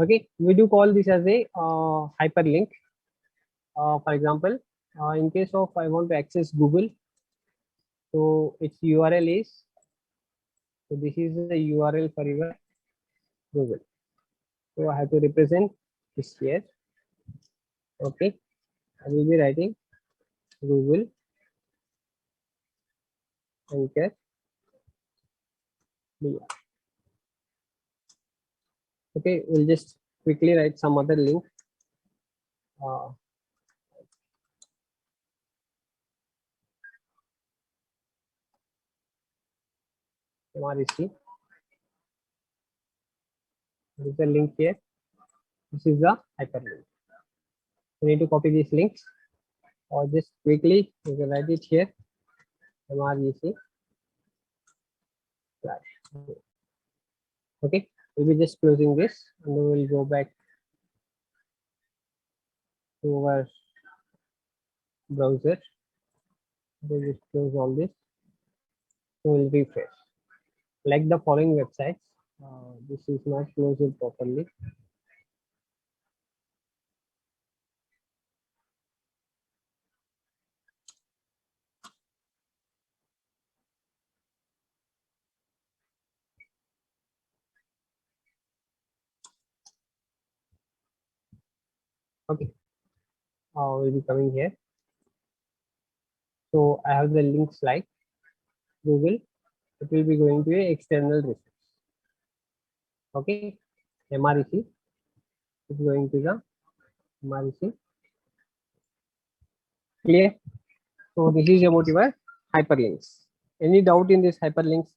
Okay, we do call this as a hyperlink. For example, in case of I want to access Google, so its URL is, so this is the URL for your Google. So I have to represent this here. Okay, I will be writing Google, enter. Okay, we'll just quickly write some other link. MRC. This is the link here. This is the hyperlink. You need to copy these links, or just quickly you can write it here. MREC. Okay, we'll be just closing this, and we will go back to our browser. We'll just close all this. So we'll refresh. Like the following websites, this is not closed properly. Okay, we'll be coming here. So I have the links like Google. It will be going to a external resource. Okay, MREC is going to the MREC. Clear? So this is about your hyperlinks. Any doubt in this hyperlinks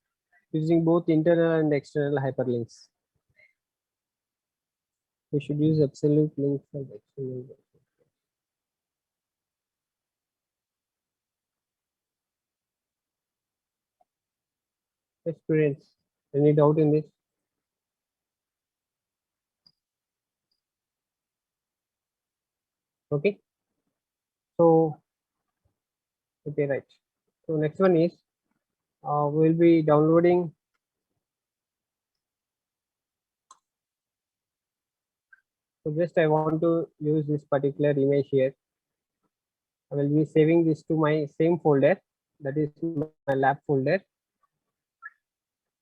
using both internal and external hyperlinks? We should use absolute links and external links. Experience. Any doubt in this? Okay. So, okay, right. So next one is we'll be downloading. So just I want to use this particular image here. I will be saving this to my same folder, that is my lab folder,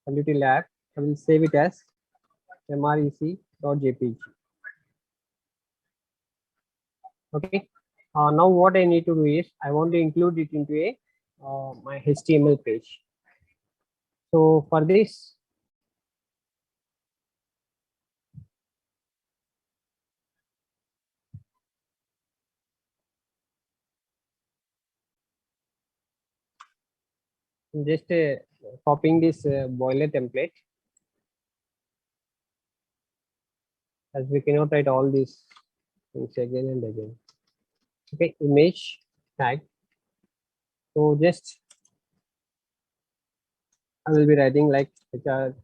WT lab. I will save it as mrec.jpg. Okay. Now what I need to do is I want to include it into a my HTML page. So for this, just copying this boiler template, as we cannot write all these things again and again. Okay, image tag. So just I will be writing like HR,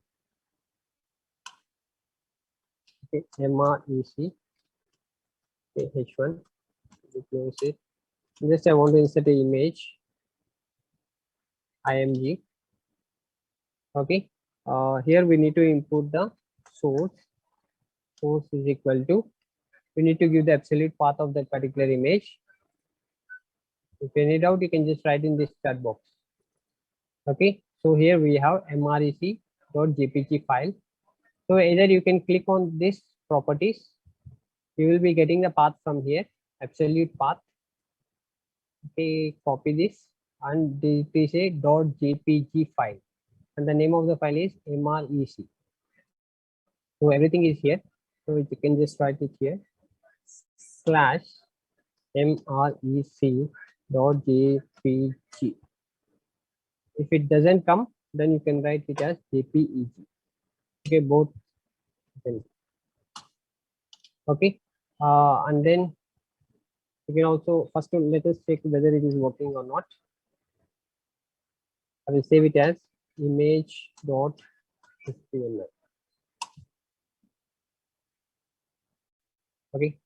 okay, MREC, okay, H1. Close it. Just I want to insert an image, IMG. Okay, here we need to input the source. Source is equal to, we need to give the absolute path of that particular image. If you need out, you can just write in this chat box. Okay, so here we have mrec.jpg file. So either you can click on this properties, you will be getting the path from here, absolute path. Okay, copy this, and this is a .jpg file, and the name of the file is mrec. So everything is here, so you can just write it here, /mrec dot jpg. If it doesn't come, then you can write it as jpeg. Okay, both. Okay, and then you can also first let us check whether it is working or not. I will save it as image.html. Okay.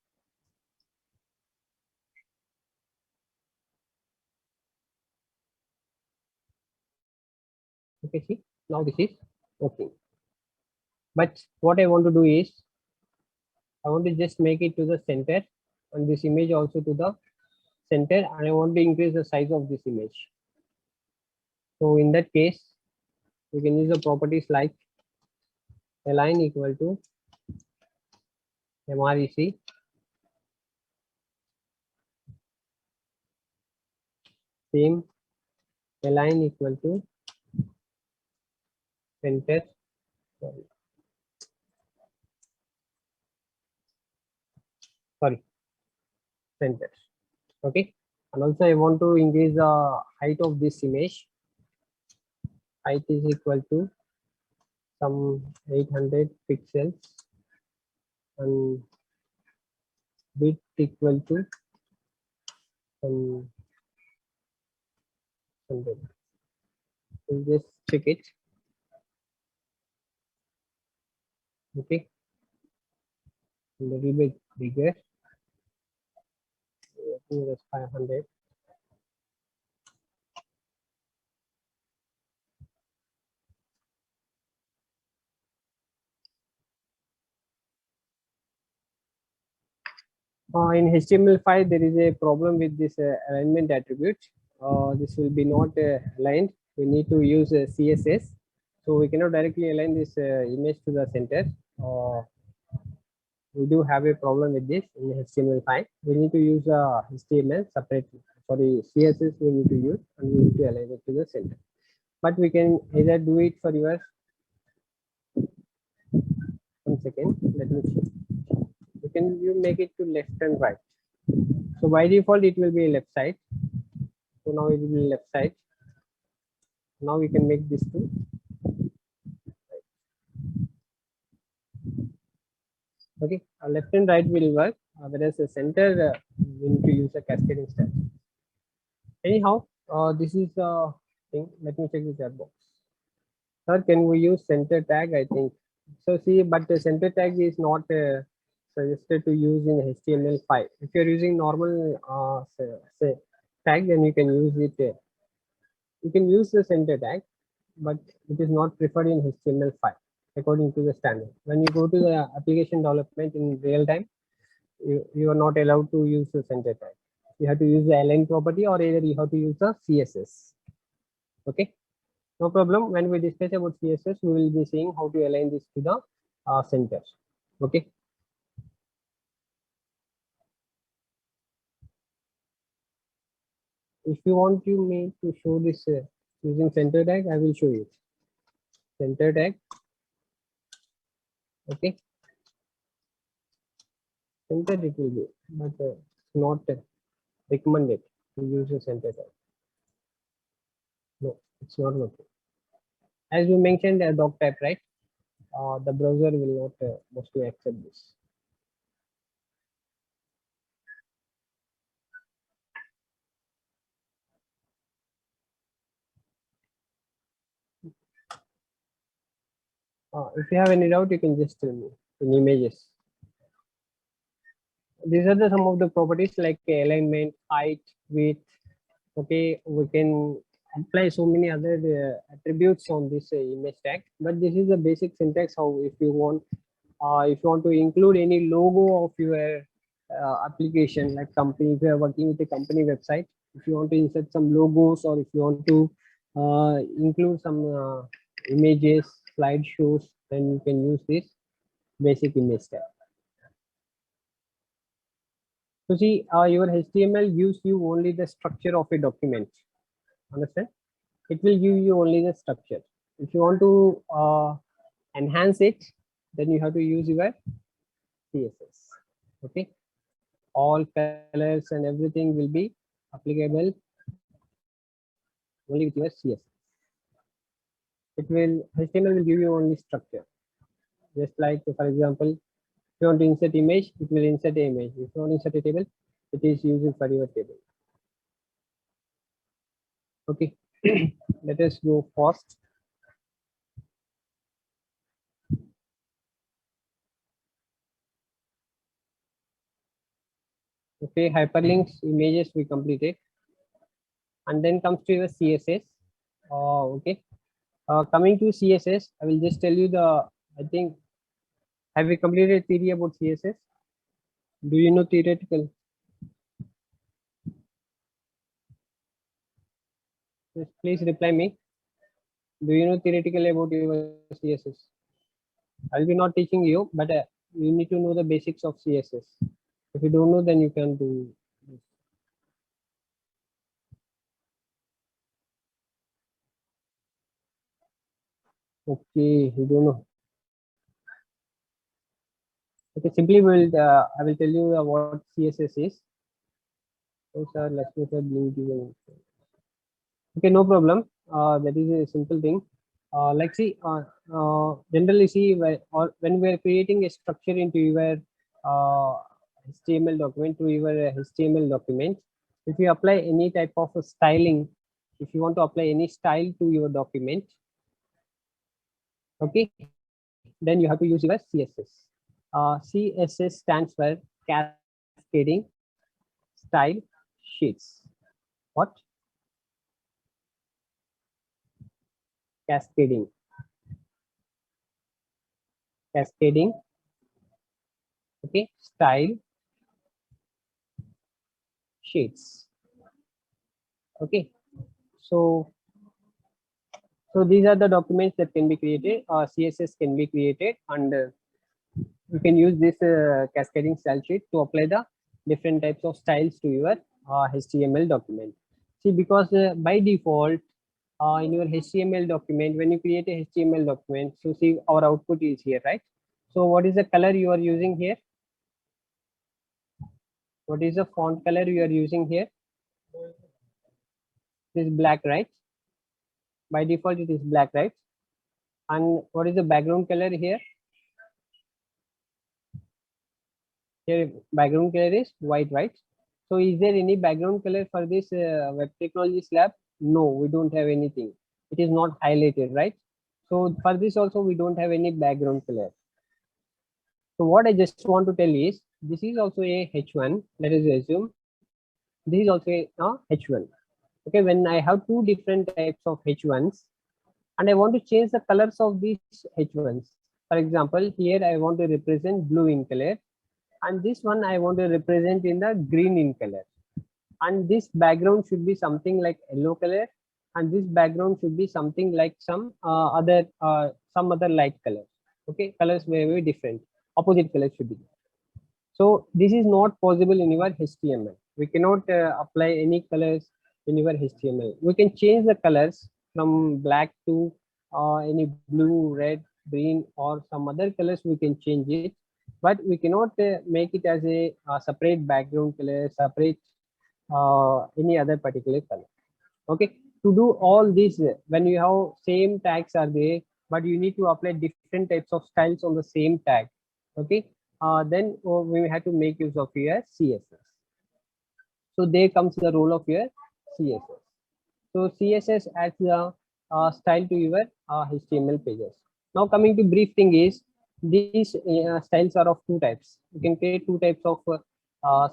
Okay, see, now this is working. But what I want to do is, I want to just make it to the center and this image also to the center, and I want to increase the size of this image. So in that case, you can use the properties like align equal to MREC, same align equal to center, sorry, center. Okay, and also I want to increase the height of this image. Height is equal to some 800 pixels and width equal to some 100. We'll just check it. Okay, a little bit bigger. I think that's 500. In HTML5, there is a problem with this alignment attribute. This will be not aligned. We need to use CSS. So we cannot directly align this image to the center. We do have a problem with this in HTML5. We need to use HTML separately. Sorry, CSS we need to use, and we need to align it to the center. But we can either do it for your, 1 second, let me check. You make it to left and right. So by default it will be left side. So now it will be left side. Now we can make this to right. Okay, left and right will work, whereas the center we need to use a cascading style. Anyhow, this is the thing. Let me check the chat box. Sir, can we use center tag? I think so. See, but the center tag is not suggested to use in HTML5. If you're using normal say tag, then you can use it. You can use the center tag, but it is not preferred in HTML5 according to the standard. When you go to the application development in real time, you are not allowed to use the center tag. You have to use the align property, or either you have to use the CSS. Okay, no problem. When we discuss about CSS, we will be seeing how to align this to the center. Okay. If you want me to show this using center tag, I will show you. Center tag. Okay. Center it will be, but not recommended to use a center tag. No, it's not working. As you mentioned, a doc type, right? The browser will not mostly accept this. If you have any doubt, you can just tell me in images. These are some of the properties like alignment, height, width. Okay, we can apply so many other attributes on this image tag, but this is the basic syntax. How if you want to include any logo of your application, like company, if you are working with a company website, if you want to insert some logos, or if you want to include some images, slideshows, then you can use this basic image tag. So see, your HTML gives you only the structure of a document. Understand? It will give you only the structure. If you want to enhance it, then you have to use your CSS. Okay, all colors and everything will be applicable only with your CSS. It will HTML will give you only structure. Just like, for example, if you want to insert image, it will insert the image. If you want to insert a table, it is using for your table. Okay, let us go fast. Okay, hyperlinks, images we completed, and then comes to your CSS. Okay, coming to CSS, I will just tell you the. I think, have we completed theory about CSS? Do you know theoretical? Just please reply me. Do you know theoretical about your CSS? I'll be not teaching you, but you need to know the basics of CSS. If you don't know, then you can do this. Okay, you don't know. Okay, simply I will tell you what CSS is. Oh, sir, let me being given. Okay, no problem. That is a simple thing. Like see, generally see when we are creating a structure into your HTML document, to your HTML document, if you apply any type of a styling, if you want to apply any style to your document, okay, then you have to use your CSS. CSS stands for cascading style sheets. What? Cascading okay, style sheets. Okay, so these are the documents that can be created. CSS can be created, and you can use this cascading style sheet to apply the different types of styles to your HTML document. See, because by default in your HTML document, when you create a HTML document, so see our output is here, right? So what is the color you are using here? What is the font color you are using here? It is black, right? By default it is black, right? And what is the background color here? Here background color is white, right? So is there any background color for this web technologies lab? No, we don't have anything. It is not highlighted, right? So for this also we don't have any background color. So what I just want to tell is, this is also a H1. Let us assume this is also a H1. Okay, when I have two different types of H1s and I want to change the colors of these H1s. For example, here I want to represent blue in color, and this one I want to represent in the green in color. And this background should be something like yellow color, and this background should be something like some other light color. Okay, colors may be different. Opposite colors should be there. So this is not possible in your HTML. We cannot apply any colors in your HTML. We can change the colors from black to any blue, red, green, or some other colors. We can change it, but we cannot make it as a separate background color, separate any other particular color. Okay, to do all this, when you have same tags are there, but you need to apply different types of styles on the same tag. Okay, then we have to make use of your CSS. So there comes the role of your CSS. So CSS adds the style to your HTML pages. Now coming to brief thing is, these styles are of two types. You can create two types of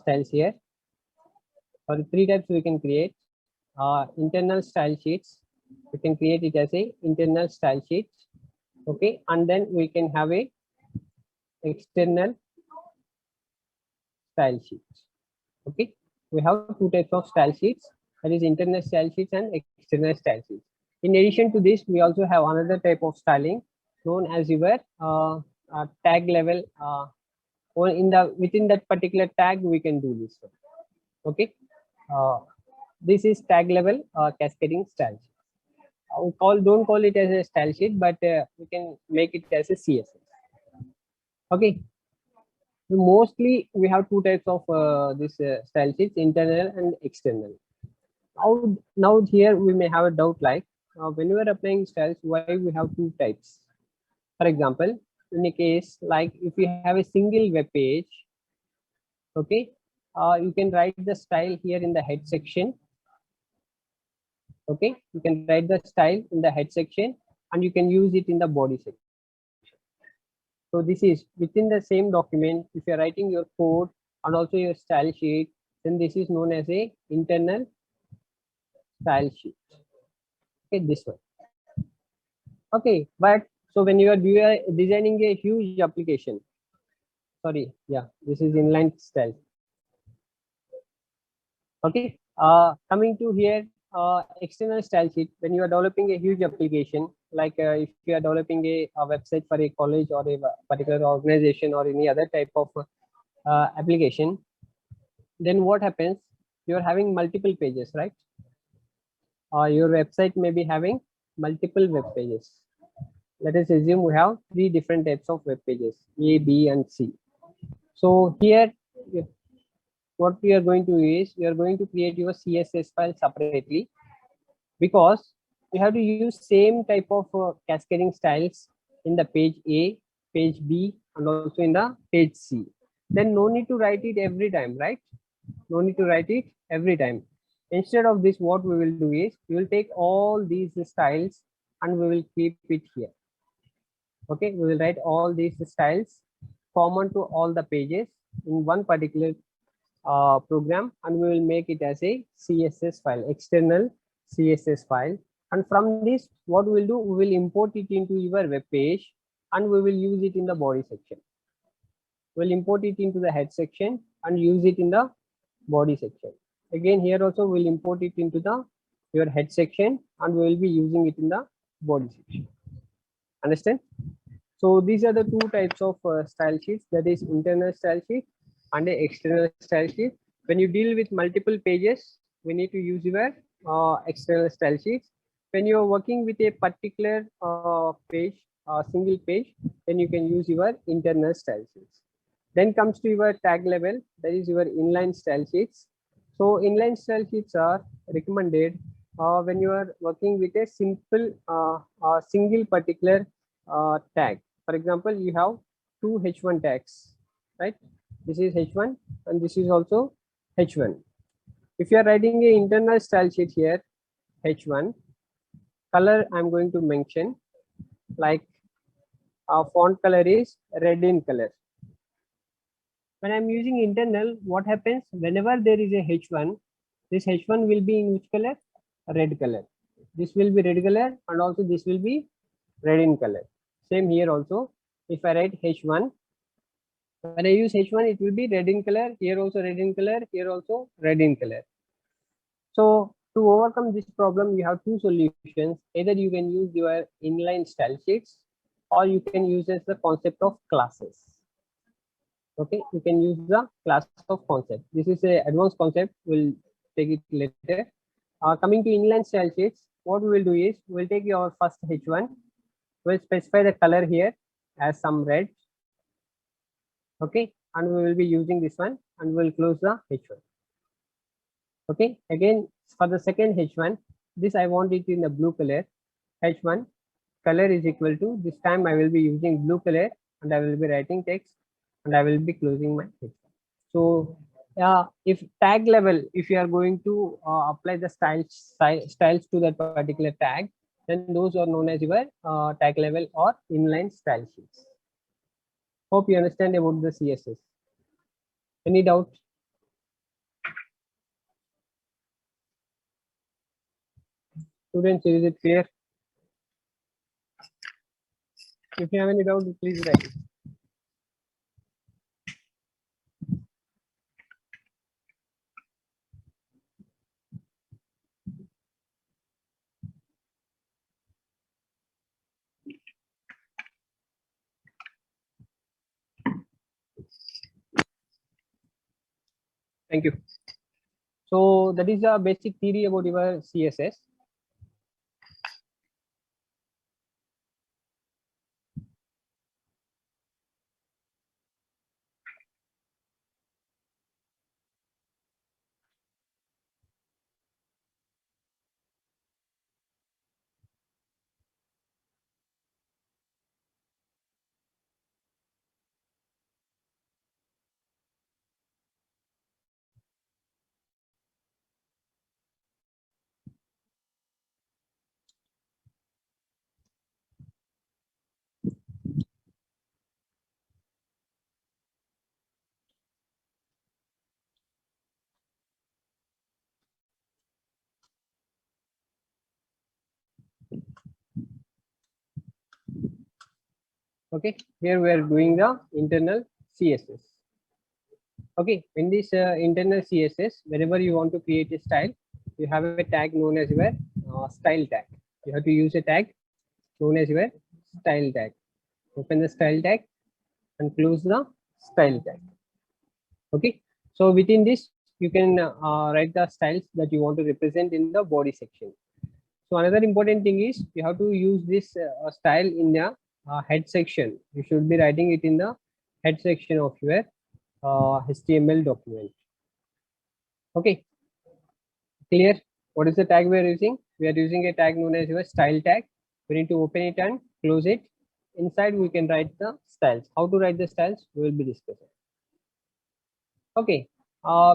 styles here, or three types we can create. Internal style sheets, we can create it as a internal style sheets. Okay, and then we can have a external style sheets. Okay, we have two types of style sheets, that is internal style sheets and external style sheets. In addition to this, we also have another type of styling known as your tag level, or within that particular tag we can do this one. Okay, this is tag level cascading style sheet. Don't call it as a style sheet, but we can make it as a CSS. Okay, mostly we have two types of this style sheets, internal and external. Now here we may have a doubt like when you are applying styles, why we have two types? For example, in a case like if you have a single web page, okay, you can write the style here in the head section. Okay, you can write the style in the head section and you can use it in the body section. So this is within the same document. If you're writing your code and also your style sheet, then this is known as a internal style sheet. Okay, this one. Okay, but so when you are designing a huge application, sorry, yeah, this is inline style. Okay, coming to here, external style sheet. When you are developing a huge application, like if you are developing a website for a college or a particular organization or any other type of application, then what happens? You are having multiple pages, right? Your website may be having multiple web pages. Let us assume we have three different types of web pages, A, B, and C. So here, what we are going to do is we are going to create your CSS file separately, because we have to use same type of cascading styles in the page A, page B, and also in the page C. Then no need to write it every time, right? No need to write it every time. Instead of this, what we will do is we will take all these styles and we will keep it here. Okay, we will write all these styles common to all the pages in one particular program, and we will make it as a CSS file, external CSS file. And from this, what we will do, we will import it into your web page and we will use it in the body section. We'll import it into the head section and use it in the body section. Again, here also we'll import it into the your head section and we will be using it in the body section. Understand? So these are the two types of style sheets, that is internal style sheet and a external style sheet. When you deal with multiple pages, we need to use your external style sheets. When you are working with a particular page, single page, then you can use your internal style sheets. Then comes to your tag level, that is your inline style sheets. So inline style sheets are recommended when you are working with a simple single particular tag. For example, you have two H1 tags, right? This is H1 and this is also H1. If you are writing an internal style sheet here, H1, color I'm going to mention like font color is red in color. When I'm using internal, what happens whenever there is a H1, this H1 will be in which color? Red color. This will be red color and also this will be red in color. Same here also. If I write H1, when I use H1, it will be red in color. Here also red in color. Here also red in color. So to overcome this problem, you have two solutions. Either you can use your inline style sheets or you can use as the concept of classes. Okay, you can use the class of concept. This is a advanced concept. We'll take it later. Coming to inline style sheets, what we will do is we'll take your first H1. We'll specify the color here as some red. Okay, and we will be using this one and we'll close the H1. Okay, again for the second H1, this I want it in the blue color. H1 color is equal to, this time I will be using blue color and I will be writing text and I will be closing my H1. So if tag level, if you are going to apply the styles to that particular tag, then those are known as your tag level or inline style sheets. Hope you understand about the CSS. Any doubt? Students, is it clear? If you have any doubt, please write it. Thank you. So that is a basic theory about your CSS. Okay, here we are doing the internal CSS. Okay, in this internal CSS, whenever you want to create a style, you have a tag known as your style tag. You have to use a tag known as your style tag. Open the style tag and close the style tag. Okay, so within this, you can write the styles that you want to represent in the body section. So another important thing is you have to use this style in the head section. You should be writing it in the head section of your HTML document. Okay, clear? What is the tag we are using? We are using a tag known as your style tag. We need to open it and close it. Inside we can write the styles. How to write the styles we will be discussing. Okay,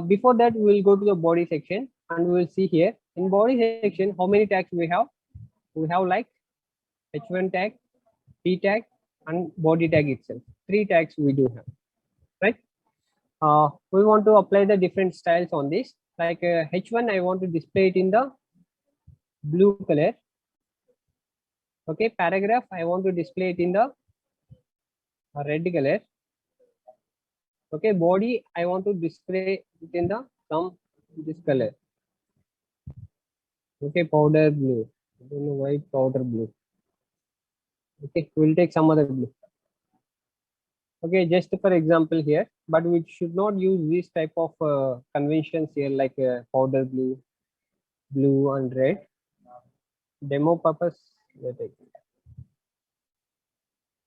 before that we will go to the body section and we will see here in body section how many tags we have. We have like h1 tag, p tag and body tag itself. 3 tags we do have, right? We want to apply the different styles on this. Like h1 I want to display it in the blue color. Okay, paragraph I want to display it in the red color. Okay, body I want to display it in the this color. Okay, powder blue. I don't know why powder blue. Okay, we'll take some other blue. Okay, just for example here, but we should not use this type of conventions here like powder blue, blue and red. Demo purpose.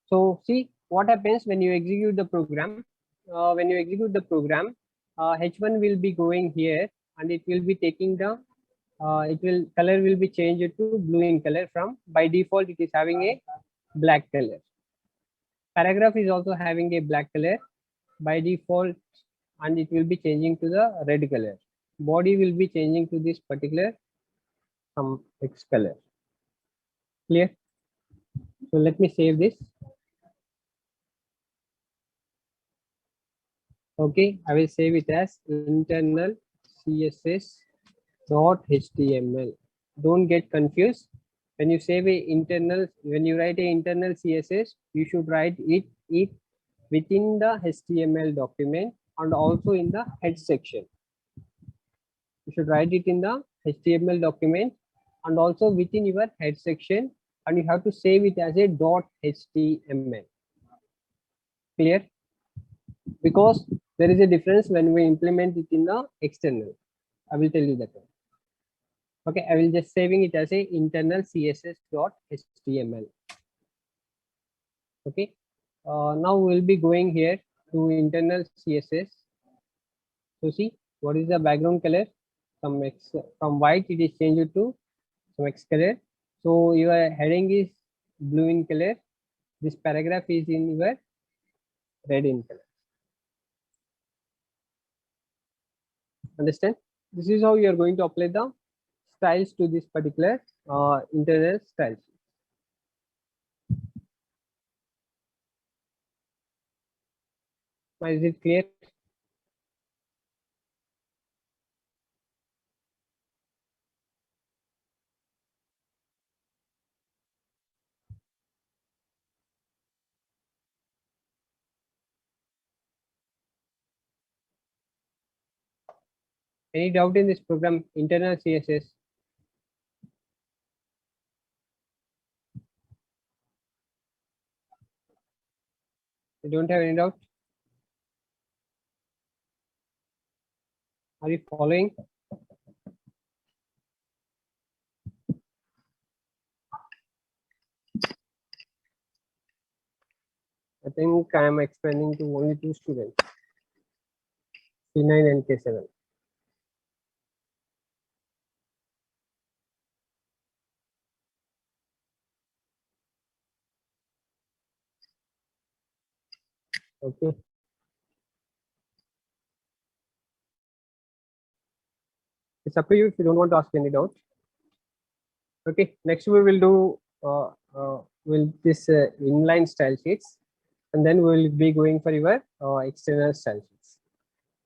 So see what happens when you execute the program. When you execute the program, H1 will be going here and it will be taking the color will be changed to blue in color. From by default it is having a black color. Paragraph is also having a black color by default and it will be changing to the red color. Body will be changing to this particular some X color. Clear? So let me save this. Okay, I will save it as internal css.html. Don't get confused. When you save when you write a internal CSS, you should write it within the HTML document and also in the head section. You should write it in the HTML document and also within your head section, and you have to save it as a .html. Clear? Because there is a difference when we implement it in the external. I will tell you that one. Okay, I will just saving it as a internal css.html. Okay, now we'll be going here to internal CSS. So see what is the background color? From white it is changed to some X color. So your heading is blue in color. This paragraph is in your red in color. Understand? This is how you are going to apply the styles to this particular internal styles. Is it clear? Any doubt in this program, internal CSS? You don't have any doubt? Are you following? I think I am explaining to only 2 students, C9 and K7. Okay. It's up to you if you don't want to ask any doubt. Okay. Next we will do this inline style sheets, and then we will be going for your external style sheets.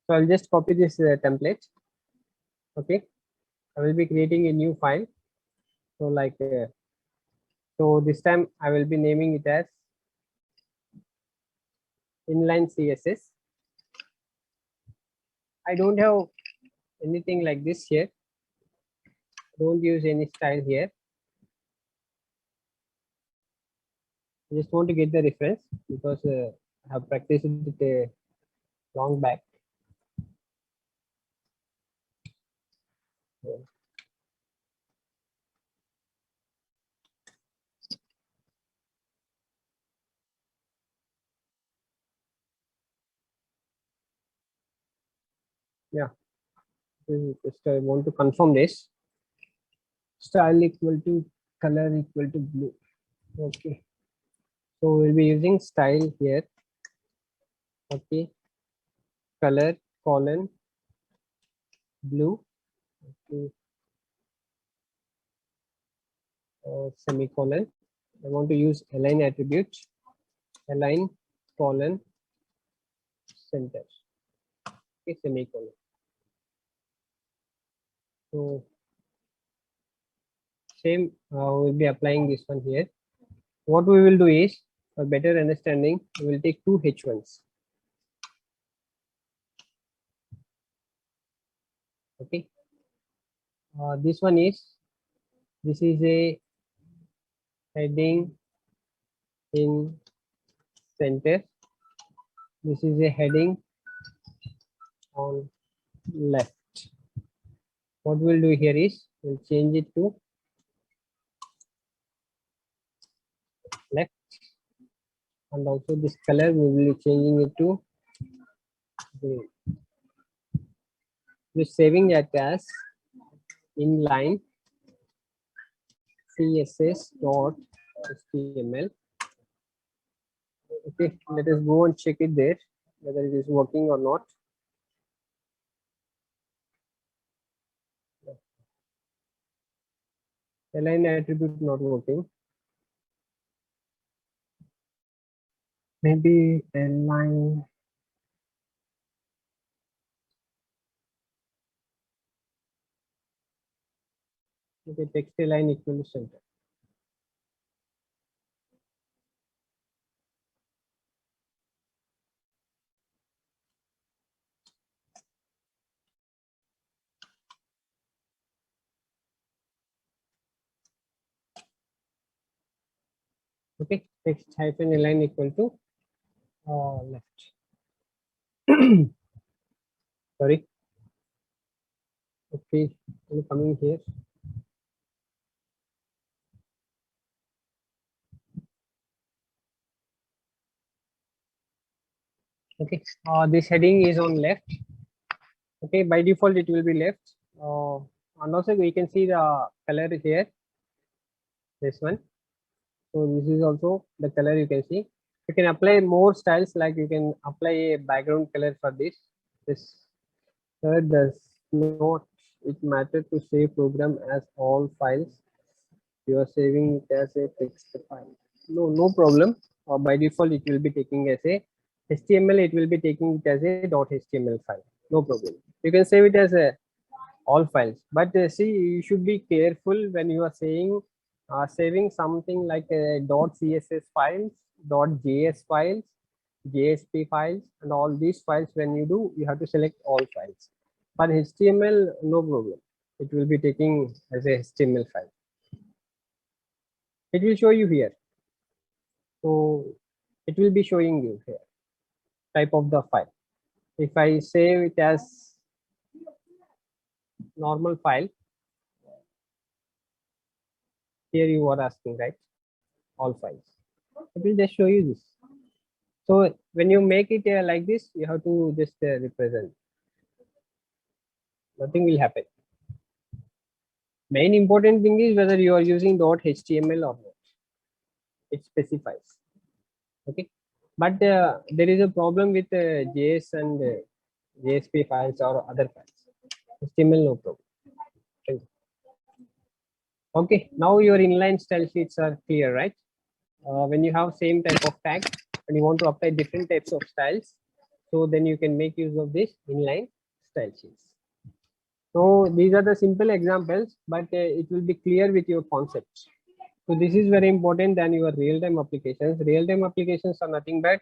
So I'll just copy this template. Okay. I will be creating a new file. So like So this time I will be naming it as inline CSS. I don't have anything like this here. Don't use any style here. I just want to get the reference because I have practiced it long back. Yeah, just I want to confirm this. Style equal to color equal to blue. Okay, so we'll be using style here. Okay, color colon blue. Okay, semicolon. I want to use align attribute. Align colon center. Okay, semicolon. So same, we'll be applying this one here. What we will do is, for better understanding, we will take two H1s. Okay, this one is, this is a heading in center. This is a heading on left. What we'll do here is, we'll change it to left, and also this color we will be changing it to green. Just saving that as inline css.html. Okay, let us go and check it there whether it is working or not. Align attribute not working. Maybe align. Okay, text align equal to center. Okay, text hyphen align equal to left. Sorry. Okay, I'm coming here. Okay, this heading is on left. Okay, by default it will be left. And also we can see the color here. This one. So this is also the color you can see. You can apply more styles, like you can apply a background color for this. This does not it matter to save program as all files. You are saving it as a text file. No problem. By default it will be taking as a HTML. It will be taking it as a .html file. No problem. You can save it as a all files, but see, you should be careful when you are saying saving something like .css files, .js files, JSP files, and all these files. When you do, you have to select all files. For HTML, no problem. It will be taking as a HTML file. It will show you here. So it will be showing you here type of the file. If I save it as normal file, here you are asking, right? All files. It will just show you this. So when you make it like this, you have to just represent. Nothing will happen. Main important thing is whether you are using .html or not. It specifies. Okay, but there is a problem with JS and JSP files or other files. HTML, no problem. Thank you. Okay, now your inline style sheets are clear, right? When you have same type of tag and you want to apply different types of styles, so then you can make use of this inline style sheets. So these are the simple examples, but it will be clear with your concepts. So this is very important than your real-time applications. Real-time applications are nothing but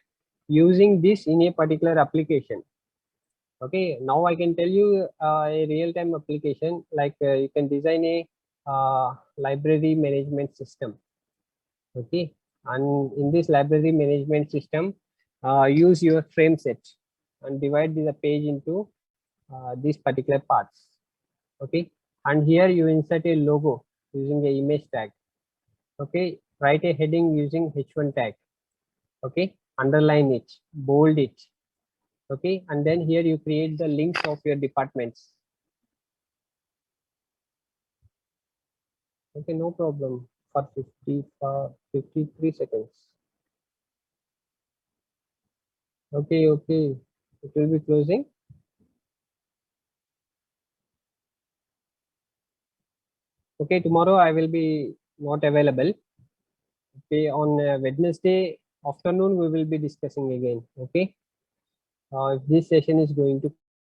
using this in a particular application. Okay, now I can tell you a real-time application, like you can design a library management system. Okay, and in this library management system, use your frame set and divide the page into these particular parts. Okay, and here you insert a logo using a image tag. Okay, write a heading using h1 tag. Okay, underline it, bold it. Okay, and then here you create the links of your departments. Okay, no problem, for 53 seconds. Okay, okay, it will be closing. Okay, tomorrow I will be not available. Okay, on Wednesday afternoon we will be discussing again. Okay, if this session is going to